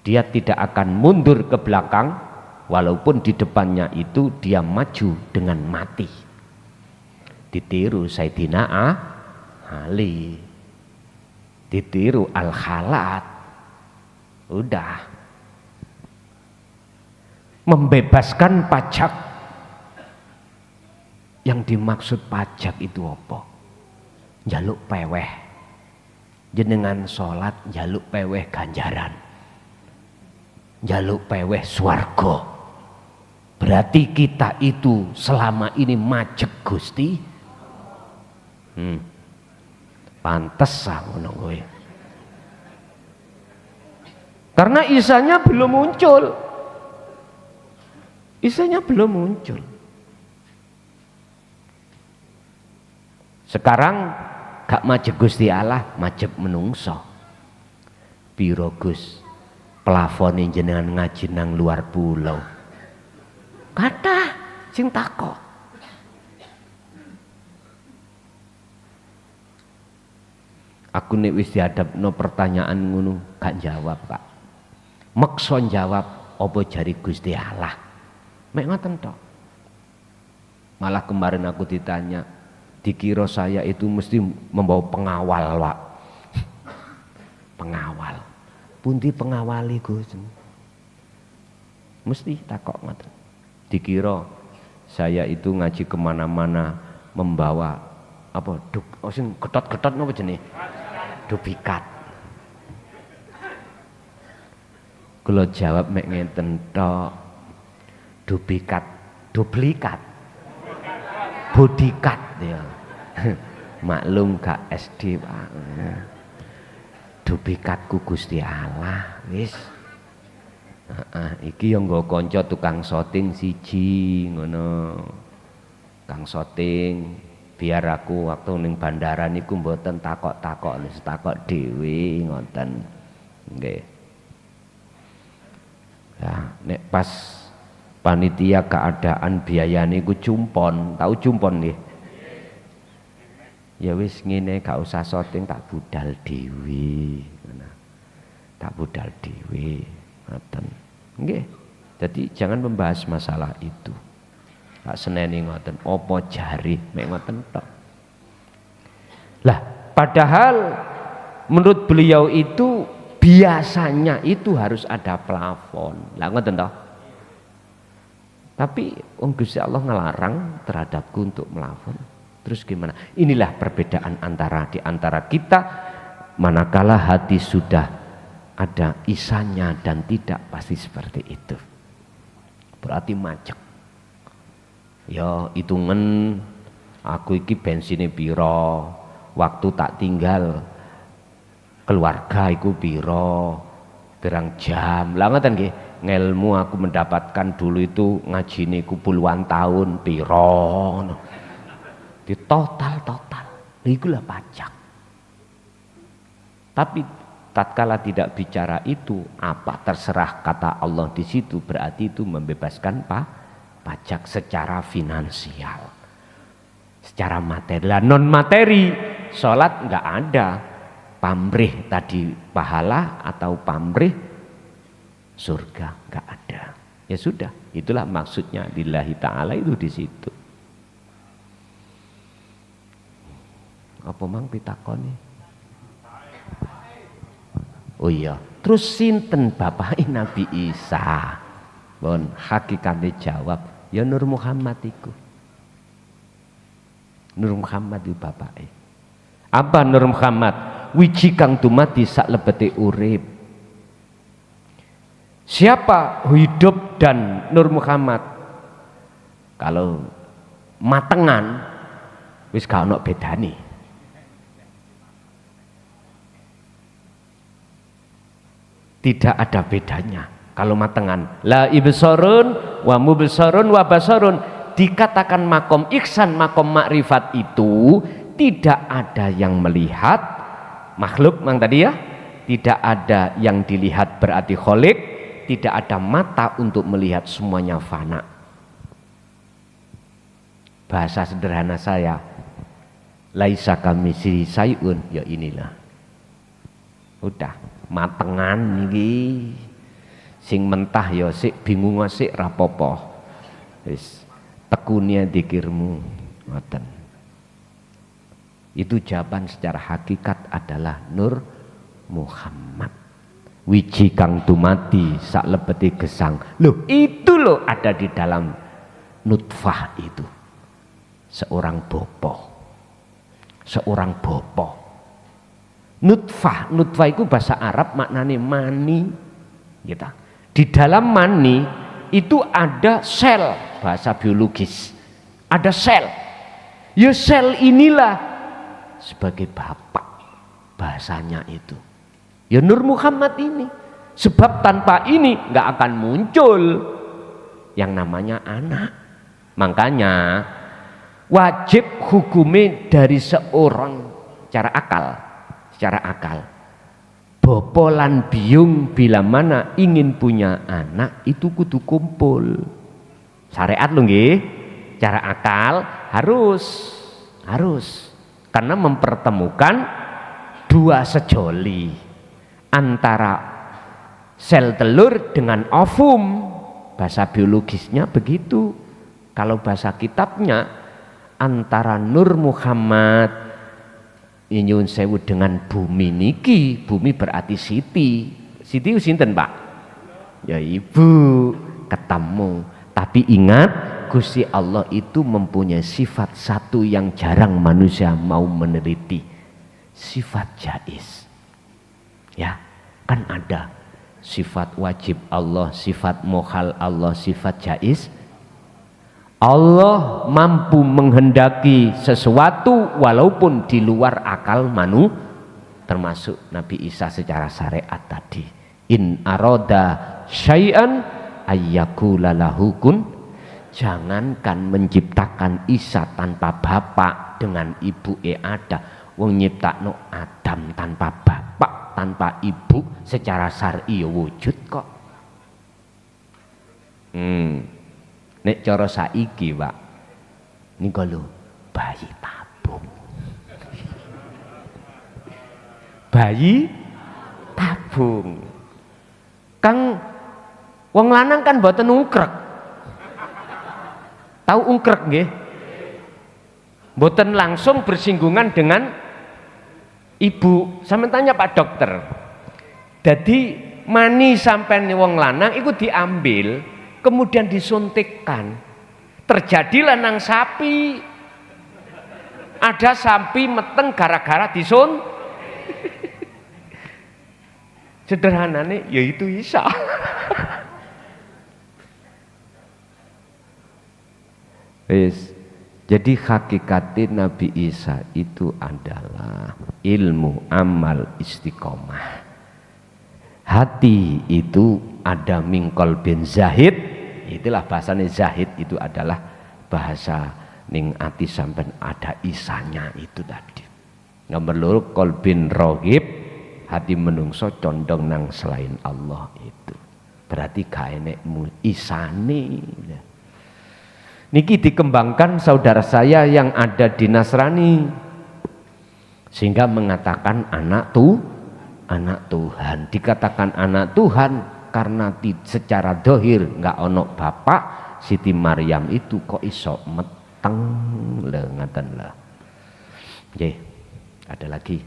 Speaker 2: Dia tidak akan mundur ke belakang walaupun di depannya itu dia maju dengan mati. Ditiru Sayyidina Ali, ditiru Al-Khalat. Udah membebaskan pajak. Yang dimaksud pajak itu apa? Njaluk peweh. Jenengan sholat njaluk peweh ganjaran, njaluk peweh swarga. Berarti kita itu selama ini majek Gusti. Pantes ngono kowe. Karena Isanya belum muncul. Isanya belum muncul. Sekarang gak majek Gusti Allah, majek menungso. Piro Gus plafone jenengan ngaji nang luar pulau? Kathah sing takok. Aku nek wis dihadapno pertanyaan ngono gak jawab, Pak. Meksa jawab apa jari Gusti Allah. Mek ngoten tok. Malah kemarin aku ditanya, dikira saya itu mesti membawa pengawal, Pak. Pengawal. Pundi pengawali Gus? Mesti takok ngoten. Dikira saya itu ngaji kemana-mana membawa apa sing ketot-ketot napa jenenge? Duplikat. Kula jawab mek ngenten tok. Duplikat. Bodyguard ya. Maklum gak SD Pak. Duplikatku Gusti Allah wis. Iki yang nggo kanca tukang syuting siji ngono. Kang syuting biar aku waktu ning bandara niku mboten takok-takok, takok dhewe ngoten. Nggih. Ya, nek pas panitia keadaan biayane iku cumpon, tahu cumpon nggih? Ya wis ngene gak usah syuting tak budal dhewe. Tak budal dhewe. Ngoten. Nggih. Jadi jangan membahas masalah itu. Tak seneni ngoten, apa jari mek ngoten tok. Lah, padahal menurut beliau itu biasanya itu harus ada plafon. Lah ngoten toh. Tapi Gusti Allah ngelarang terhadapku untuk melafon. Terus gimana? Inilah perbedaan di antara kita manakala hati sudah ada isanya dan tidak pasti seperti itu. Berarti macet. Ya hitungan aku iki bensinnya piro, waktu tak tinggal keluarga iku piro, berang jam. Lah ngoten nggih, ngelmu aku mendapatkan dulu itu ngajine ku puluhan tahun piro. Di total. Ikulah pajak. Tapi tatkala tidak bicara itu, apa terserah kata Allah di situ, berarti itu membebaskan pajak secara finansial, secara materi. Non materi, sholat nggak ada, pamrih tadi pahala atau pamrih surga nggak ada. Ya sudah, itulah maksudnya lillahi ta'ala itu di situ. Apa mang pitakoni? Oh iya, terus sinten bapak Nabi Isa? Bon, hakikatnya jawab, ya Nur Muhammad iku. Nur Muhammad itu bapake. Apa Nur Muhammad? Wiji kang dumati sak lebete urip. Siapa hidup dan Nur Muhammad? Kalau matengan wis gak ono bedane. Tidak ada bedanya. Kalau matengan, la ibsarun wa mubsarun wa basarun, dikatakan makom ihsan, makom makrifat itu tidak ada yang melihat makhluk mang tadi ya, tidak ada yang dilihat berarti kholik, tidak ada mata untuk melihat, semuanya fana. Bahasa sederhana saya, laisa kamitslihi syai'un, ya inilah. Udah matengan iki. Sing mentah ya sik bingung sik rapopo. Wis tekunia dikirmu ngoten. Itu jawaban secara hakikat adalah Nur Muhammad. Wiji kang dumati sak lebeti gesang. Loh, itu loh ada di dalam nutfah itu. Seorang bopo. Seorang bopo. Nutfah itu bahasa Arab maknanya mani. Gitu. Di dalam mani itu ada sel, bahasa biologis. Ada sel. Ya sel inilah sebagai bapak bahasanya itu. Ya Nur Muhammad ini. Sebab tanpa ini nggak akan muncul yang namanya anak. Makanya wajib hukumnya dari seorang secara akal. Bopolan biung bila mana ingin punya anak itu kudu kumpul. Syariat lho nggih. Cara akal harus karena mempertemukan dua sejoli antara sel telur dengan ovum. Bahasa biologisnya begitu. Kalau bahasa kitabnya antara Nur Muhammad nyuwun sewu dengan bumi niki. Bumi berarti Siti. Siti sinten Pak? Ya ibu ketemu. Tapi ingat, Gusti Allah itu mempunyai sifat satu yang jarang manusia mau meneliti. Sifat jaiz. Ya, kan ada sifat wajib Allah, sifat mohal Allah, sifat jaiz. Allah mampu menghendaki sesuatu walaupun di luar akal termasuk Nabi Isa secara syariat tadi. In aroda syai'an ayyakula lahu kun. Jangankan menciptakan Isa tanpa bapak dengan ibu ada. Wong nyiptakno Adam tanpa bapak, tanpa ibu secara syar'i wujud kok. Nek cara saiki Pak, niku lho bayi tabung. bayi tabung. Kang wong lanang kan mboten ungkrek. Tahu ungkrek nggih? Mboten langsung bersinggungan dengan ibu. Sampeyan tanya Pak Dokter. Jadi mani sampean wong lanang itu diambil kemudian disuntikkan. Terjadilah nang sapi. Ada sapi meteng gara-gara disun. Sederhananya yaitu Isa. Wis. Jadi hakikatnya Nabi Isa itu adalah ilmu, amal, istiqomah. Hati itu ada mingkol bin zahid, itulah bahasanya zahid itu adalah bahasa ning ati sampean ada isanya itu tadi. Nomor loro kolbin rohib, hati menungso condong nang selain Allah itu. Berarti gak enekmu isane. Niki dikembangkan saudara saya yang ada di Nasrani sehingga mengatakan anak Tuhan. Dikatakan anak Tuhan karena secara dohir nggak ono bapak. Siti Maryam itu kok iso meteng le ngaten lah. Oke, ada lagi.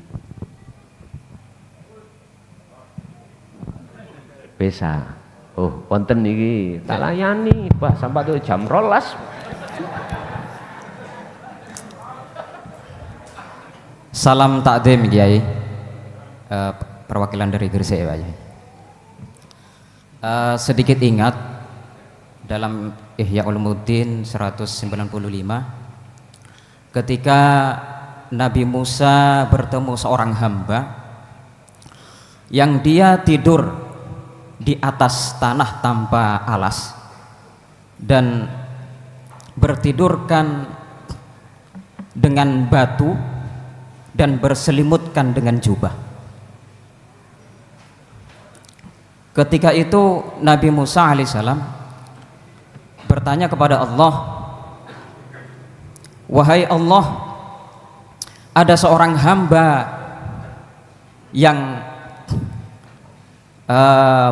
Speaker 2: Bisa. Oh, wonten niki tak layani, Pak, sampai tuh jam 12.
Speaker 10: Salam takdim Kiai, perwakilan dari Gresik ya Pak. Sedikit ingat dalam Ihya Ulumuddin 195 ketika Nabi Musa bertemu seorang hamba yang dia tidur di atas tanah tanpa alas dan bertidurkan dengan batu dan berselimutkan dengan jubah. Ketika itu Nabi Musa alaihissalam bertanya kepada Allah, wahai Allah, ada seorang hamba yang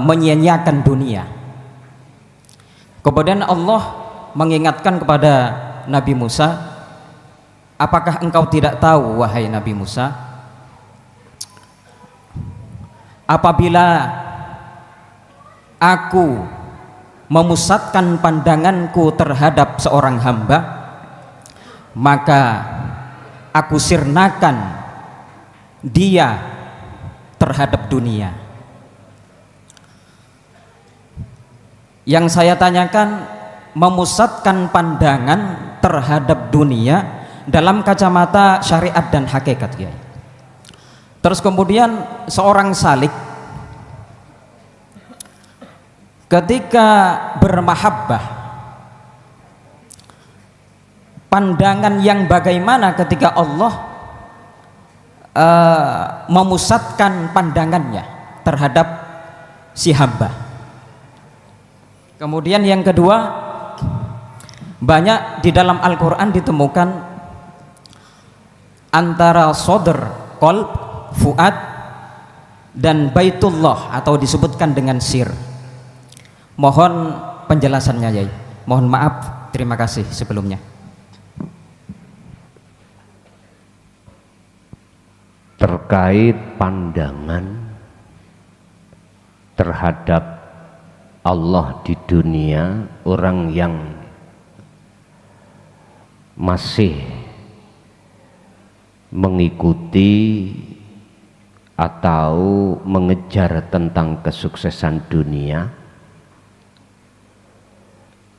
Speaker 10: menyia-nyiakan dunia. Kemudian Allah mengingatkan kepada Nabi Musa, apakah engkau tidak tahu wahai Nabi Musa, apabila aku memusatkan pandanganku terhadap seorang hamba, maka aku sirnakan dia terhadap dunia. Yang saya tanyakan, memusatkan pandangan terhadap dunia dalam kacamata syariat dan hakikat, ya. Terus kemudian seorang salik ketika bermahabbah, pandangan yang bagaimana ketika Allah memusatkan pandangannya terhadap si hamba. Kemudian yang kedua, banyak di dalam Al-Quran ditemukan antara sodr, qalb, fuad dan baitullah atau disebutkan dengan sir. Mohon penjelasannya, Yai. Mohon maaf, terima kasih sebelumnya.
Speaker 2: Terkait pandangan terhadap Allah di dunia, orang yang masih mengikuti atau mengejar tentang kesuksesan dunia,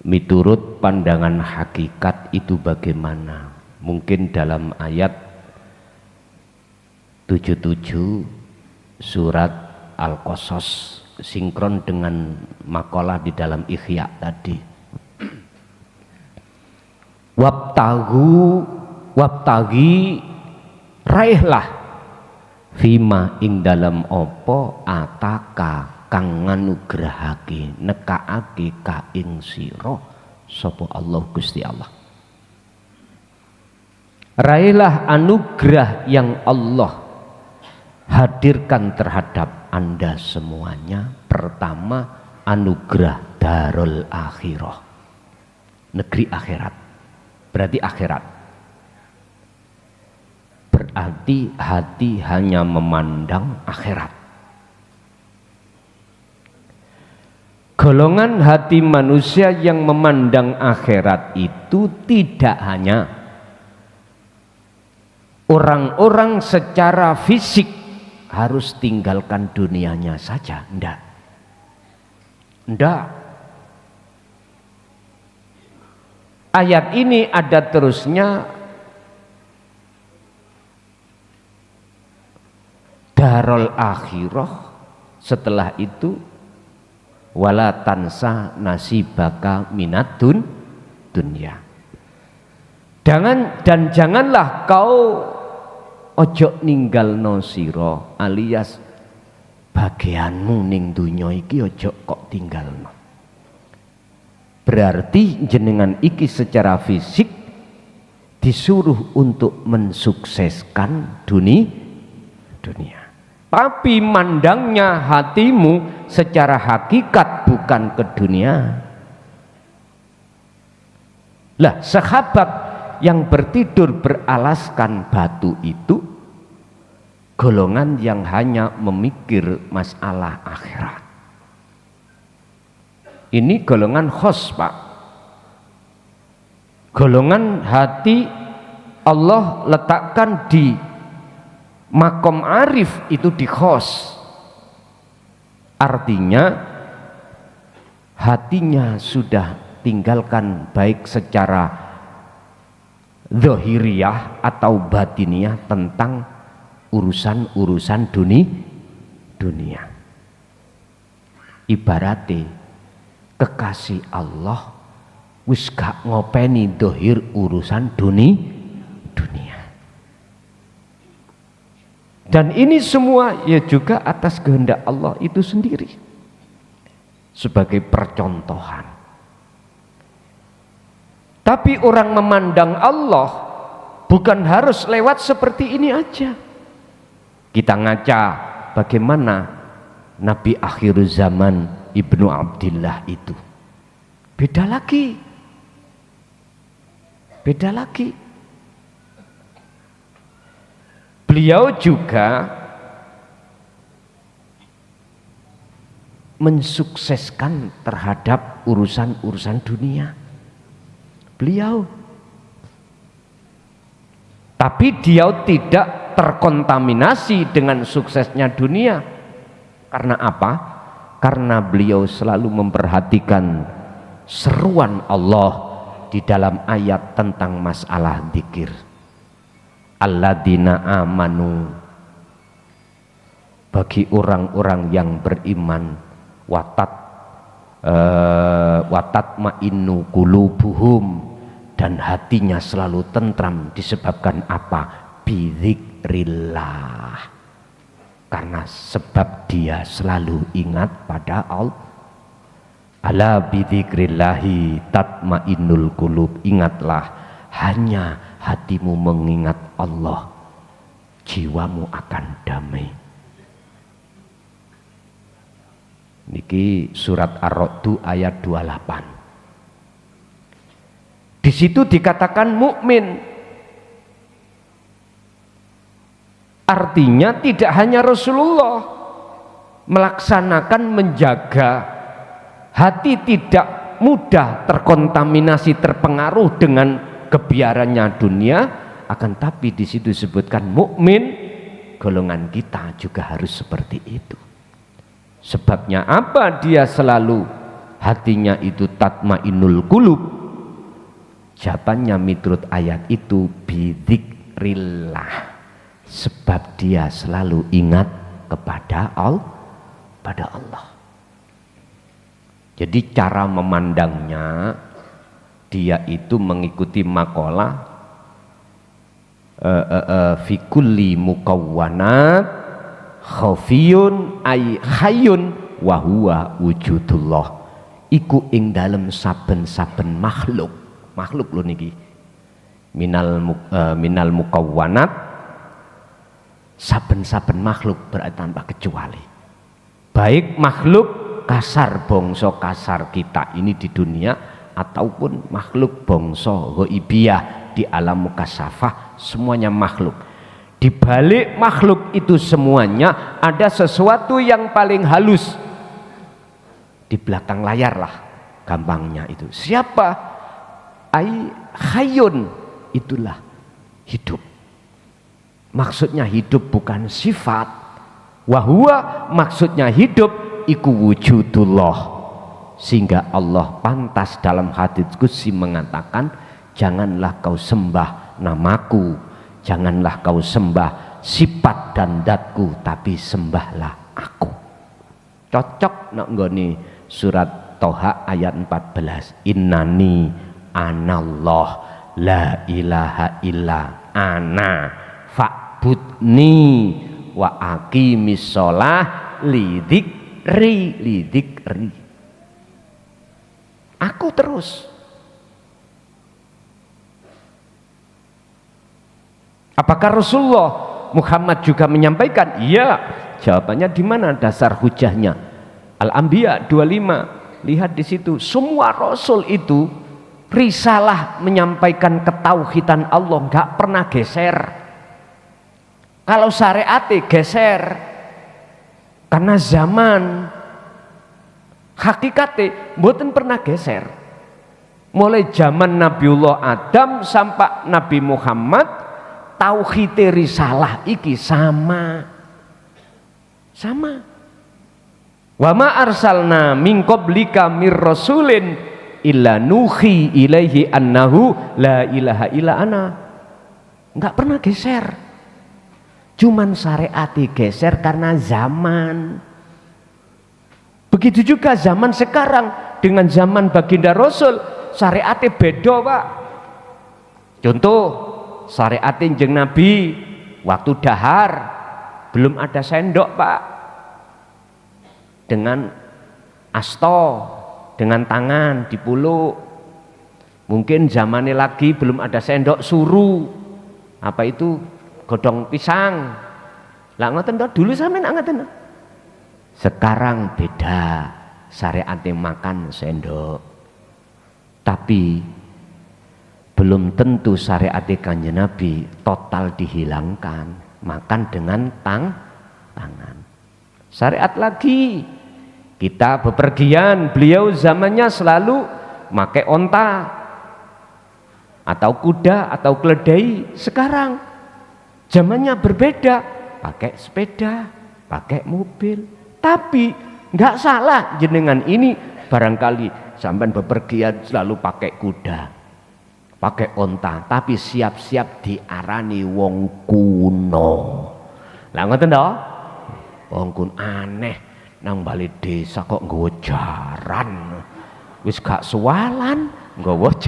Speaker 2: miturut pandangan hakikat itu bagaimana? Mungkin dalam ayat 77 surat Al-Qasas, sinkron dengan makalah di dalam Ihya tadi. Wabtagi raihlah fima ing dalam opo ataka kang nganugrahake nekaake ka ing sira sapa Allah Gusti Allah. Raihlah anugerah yang Allah hadirkan terhadap Anda semuanya, pertama anugerah darul akhirah, negeri akhirat. Berarti akhirat, berarti hati hanya memandang akhirat. Golongan hati manusia yang memandang akhirat itu tidak hanya orang-orang secara fisik harus tinggalkan dunianya saja, enggak. Ayat ini ada terusnya, darul akhirah, setelah itu wala tansa nasibaka minatun dunya. Dan janganlah kau ojo ninggalno sira, alias bagianmu ning dunya iki ojo kok tinggalno. Berarti jenengan iki secara fisik disuruh untuk mensukseskan dunia. Tapi mandangnya hatimu secara hakikat bukan ke dunia. Lah, sahabat yang bertidur beralaskan batu itu golongan yang hanya memikir masalah akhirat. Ini golongan khos, Pak. Golongan hati Allah letakkan di makom arif itu di khos. Artinya hatinya sudah tinggalkan baik secara zahiriyah atau batiniyah tentang urusan-urusan dunia. Ibaratnya kekasih Allah wis gak ngopeni zahir urusan dunia. Dan ini semua ya juga atas kehendak Allah itu sendiri sebagai percontohan. Tapi orang memandang Allah bukan harus lewat seperti ini aja. Kita ngaca bagaimana Nabi akhir zaman Ibnu Abdillah itu. Beda lagi. Beliau juga mensukseskan terhadap urusan-urusan dunia. Beliau. Tapi dia tidak terkontaminasi dengan suksesnya dunia. Karena apa? Karena beliau selalu memperhatikan seruan Allah di dalam ayat tentang masalah dzikir. Alladzina amanu, bagi orang-orang yang beriman, watatma'innu qulubuhum, dan hatinya selalu tentram disebabkan apa? Bidzikrillah, karena sebab dia selalu ingat pada Allah. Ala bidzikrillahi tatmainnul qulub, ingatlah hanya hatimu mengingat Allah, jiwamu akan damai. Niki surat Ar-Ra'd ayat 28. Di situ dikatakan mukmin. Artinya tidak hanya Rasulullah melaksanakan menjaga hati tidak mudah terkontaminasi, terpengaruh dengan kebiarannya dunia, akan tapi di situ disebutkan mukmin, golongan kita juga harus seperti itu. Sebabnya apa? Dia selalu hatinya itu tatmainnul qulub. Jawabannya menurut ayat itu bidzikrillah, sebab dia selalu ingat kepada Allah. Jadi cara memandangnya, dia itu mengikuti makalah fi kulli mukawwanat khafiyun ay hayyun wa huwa wujudullah. Iku ing dalem saben-saben makhluk lho niki. Minal mukawwanat, saben-saben makhluk berarti tanpa kecuali, baik makhluk kasar bangsa kasar kita ini di dunia ataupun makhluk bangsa ghaibiyah di alam mukasyafah, semuanya makhluk. Di balik makhluk itu semuanya ada sesuatu yang paling halus di belakang layar lah gampangnya itu. Siapa? Ai hayyun, itulah hidup. Maksudnya hidup bukan sifat. Wahwa maksudnya hidup iku wujudullah. Sehingga Allah pantas dalam hadits qudsi mengatakan, janganlah kau sembah namaku, janganlah kau sembah sifat dan datku, tapi sembahlah aku. Cocok nak nggone surat Toha ayat 14. Innani anallah la ilaha illa ana fa'budni wa aqimis sholah lidikri. Aku terus. Apakah Rasulullah Muhammad juga menyampaikan? Iya. Jawabannya di mana dasar hujahnya? Al-Anbiya 25. Lihat di situ. Semua Rasul itu risalah menyampaikan ketauhidan Allah, nggak pernah geser. Kalau syariat geser karena zaman. Hakikate mboten pernah geser. Mulai zaman Nabiullah Adam sampai Nabi Muhammad, tauhid risalah iki sama. Wa ma arsalna min qablika mir rasulin illa nuhi ilaihi annahu la ilaha illa ana. Enggak pernah geser. Cuman syariat geser karena zaman. Begitu juga zaman sekarang dengan zaman baginda Rasul, syariatnya beda, Pak. Contoh, syariatnya jeung Nabi waktu dahar belum ada sendok, Pak. Dengan asto, dengan tangan dipuluk. Mungkin zamannya lagi belum ada sendok suru. Apa itu? Godong pisang. Lah ngoten dulu sampean ngoten. Sekarang beda, syariatnya makan sendok. Tapi belum tentu syariatnya Kanjeng Nabi total dihilangkan, makan dengan tangan. Syariat lagi, kita bepergian, beliau zamannya selalu pakai onta atau kuda atau keledai. Sekarang zamannya berbeda, pakai sepeda, pakai mobil. Tapi nggak salah jenengan ini barangkali sampai bepergian selalu pakai kuda, pakai onta, tapi siap-siap diarani wong kuno. Lah ngoten to? Wong kuno aneh nang bali desa kok nggawa jaran. Wis gak suwalan, nggawa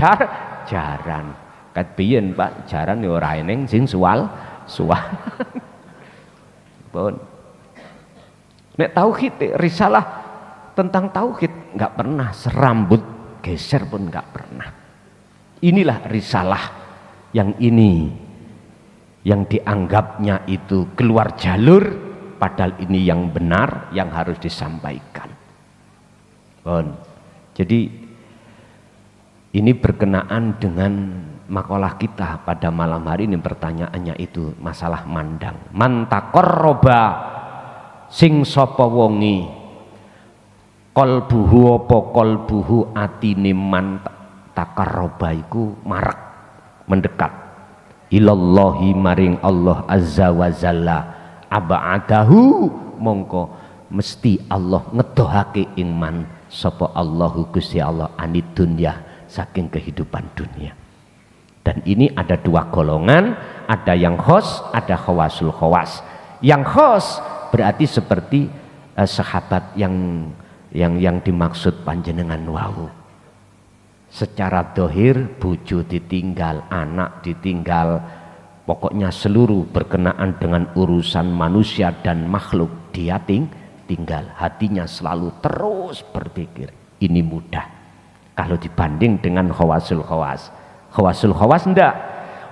Speaker 2: jaran. Kat biyen Pak, jaran ya ora eneng sing suwal. Pun nek tauhid, risalah tentang tauhid nggak pernah serambut geser pun nggak pernah. Inilah risalah yang ini yang dianggapnya itu keluar jalur, padahal ini yang benar yang harus disampaikan. Jadi ini berkenaan dengan makalah kita pada malam hari ini. Pertanyaannya itu masalah mandang. Man taqarraba, sing sapa wongi qalbuhu apa qalbuhu atine man taqarraba iku marek mendekat ilallahi maring Allah azza wa jalla aba'adahu, mongko mesti Allah ngedohake ing man sapa Allahu Gusti Allah anid dunya, saking kehidupan dunia. Dan ini ada dua golongan, ada yang khos, ada khawasul khawas. Yang khos berarti seperti sahabat yang dimaksud panjenengan wau. Secara dohir bojo ditinggal, anak ditinggal, pokoknya seluruh berkenaan dengan urusan manusia dan makhluk dia tinggal. Hatinya selalu terus berpikir. Ini mudah kalau dibanding dengan khawasul khawas. Khawasul khawas enggak,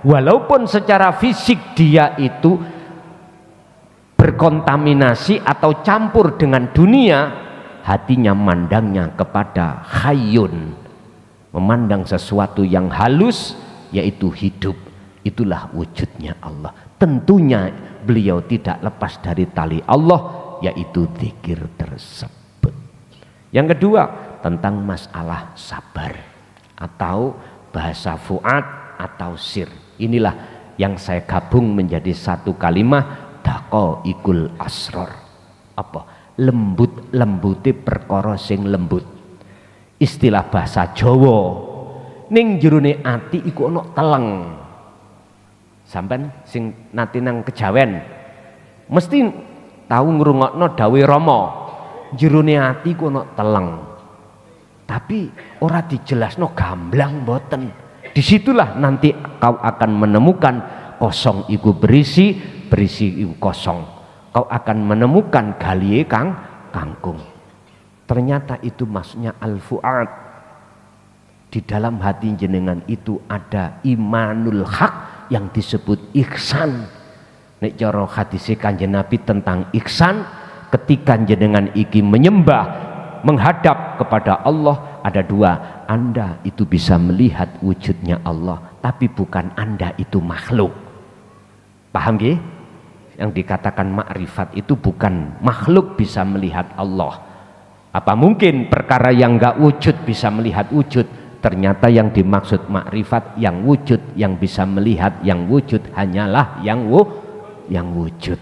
Speaker 2: walaupun secara fisik dia itu berkontaminasi atau campur dengan dunia, hatinya mandangnya kepada hayyun, memandang sesuatu yang halus, yaitu hidup. Itulah wujudnya Allah. Tentunya beliau tidak lepas dari tali Allah, yaitu zikir tersebut. Yang kedua, tentang masalah sabar atau bahasa fuad atau sir. Inilah yang saya gabung menjadi satu kalimat, daqaiqul asrar. Apa? Lembut-lembuti perkara sing lembut. Istilah bahasa Jawa, ning jerone ati iku ana teleng. Sampeyan sing nate nang Kejawen mesti tahu ngrungokno dawuh Rama, jerone ati ku ana teleng. Tapi ora dijelasno gamblang mboten. Disitulah nanti kau akan menemukan kosong iku berisi, berisi iku kosong. Kau akan menemukan galihe kang kangkung. Ternyata itu maksudnya al-fuad. Di dalam hati jenengan itu ada imanul haq yang disebut ihsan. Nek cara hadis Kanjeng Nabi tentang ihsan, ketika jenengan iki menyembah, menghadap kepada Allah, ada dua. Anda itu bisa melihat wujudnya Allah, tapi bukan Anda itu makhluk. Paham nggih? Yang dikatakan makrifat itu bukan makhluk bisa melihat Allah. Apa mungkin perkara yang enggak wujud bisa melihat wujud? Ternyata yang dimaksud makrifat yang wujud, yang bisa melihat yang wujud hanyalah yang wujud.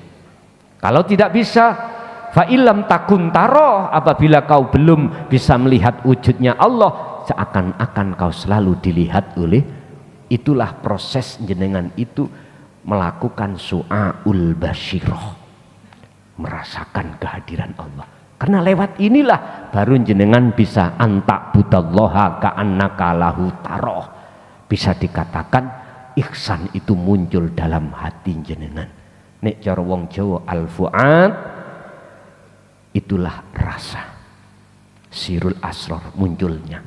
Speaker 2: Kalau tidak bisa, fa illam takun taro, apabila kau belum bisa melihat wujudnya Allah, seakan-akan kau selalu dilihat oleh. Itulah proses jenengan itu melakukan su'aul basyirah, merasakan kehadiran Allah. Karena lewat inilah baru jenengan bisa antak budallaha ka'annaka lahu taroh. Bisa dikatakan ihsan itu muncul dalam hati jenengan. Nek cara wong Jawa al-fuad, itulah rasa. Sirul asrar munculnya.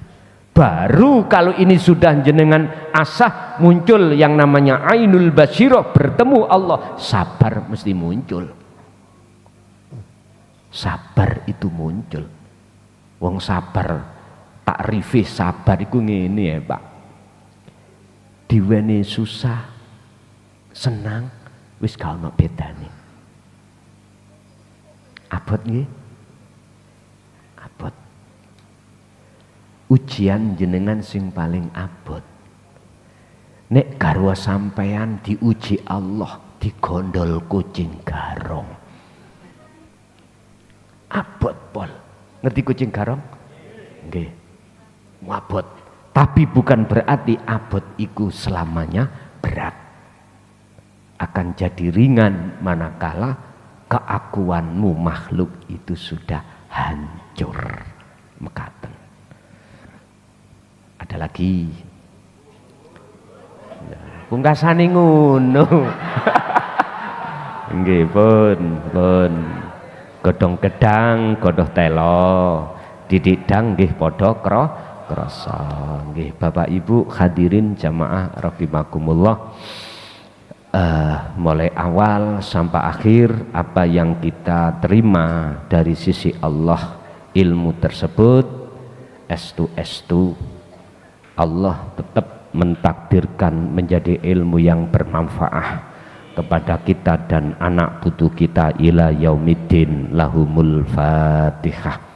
Speaker 2: Baru kalau ini sudah jenengan asah, muncul yang namanya ainul basyirah, bertemu Allah, sabar mesti muncul. Sabar itu muncul. Wong sabar, takrife sabar iku ngene ya, Pak. Diweni susah, senang, wis gak ono bedane. Abot nggih? Abot. Ujian jenengan sing paling abot. Nek garwa sampean diuji Allah, digondol kucing garong. Abot pol. Ngerti kucing garong? Nggih. Abot. Tapi bukan berarti abot iku selamanya berat. Akan jadi ringan manakala keakuanmu makhluk itu sudah hancur mekaten. Ada lagi. Pungkasane ngono. Nggih, pun. Godhong gedang, godhong telo, didik dang nggih padha krasa. Nggih, Bapak Ibu hadirin jamaah rahimakumullah. Mulai awal sampai akhir apa yang kita terima dari sisi Allah, ilmu tersebut estu Allah tetap mentakdirkan menjadi ilmu yang bermanfaat kepada kita dan anak putu kita ila yaumiddin. Lahumul Fatihah.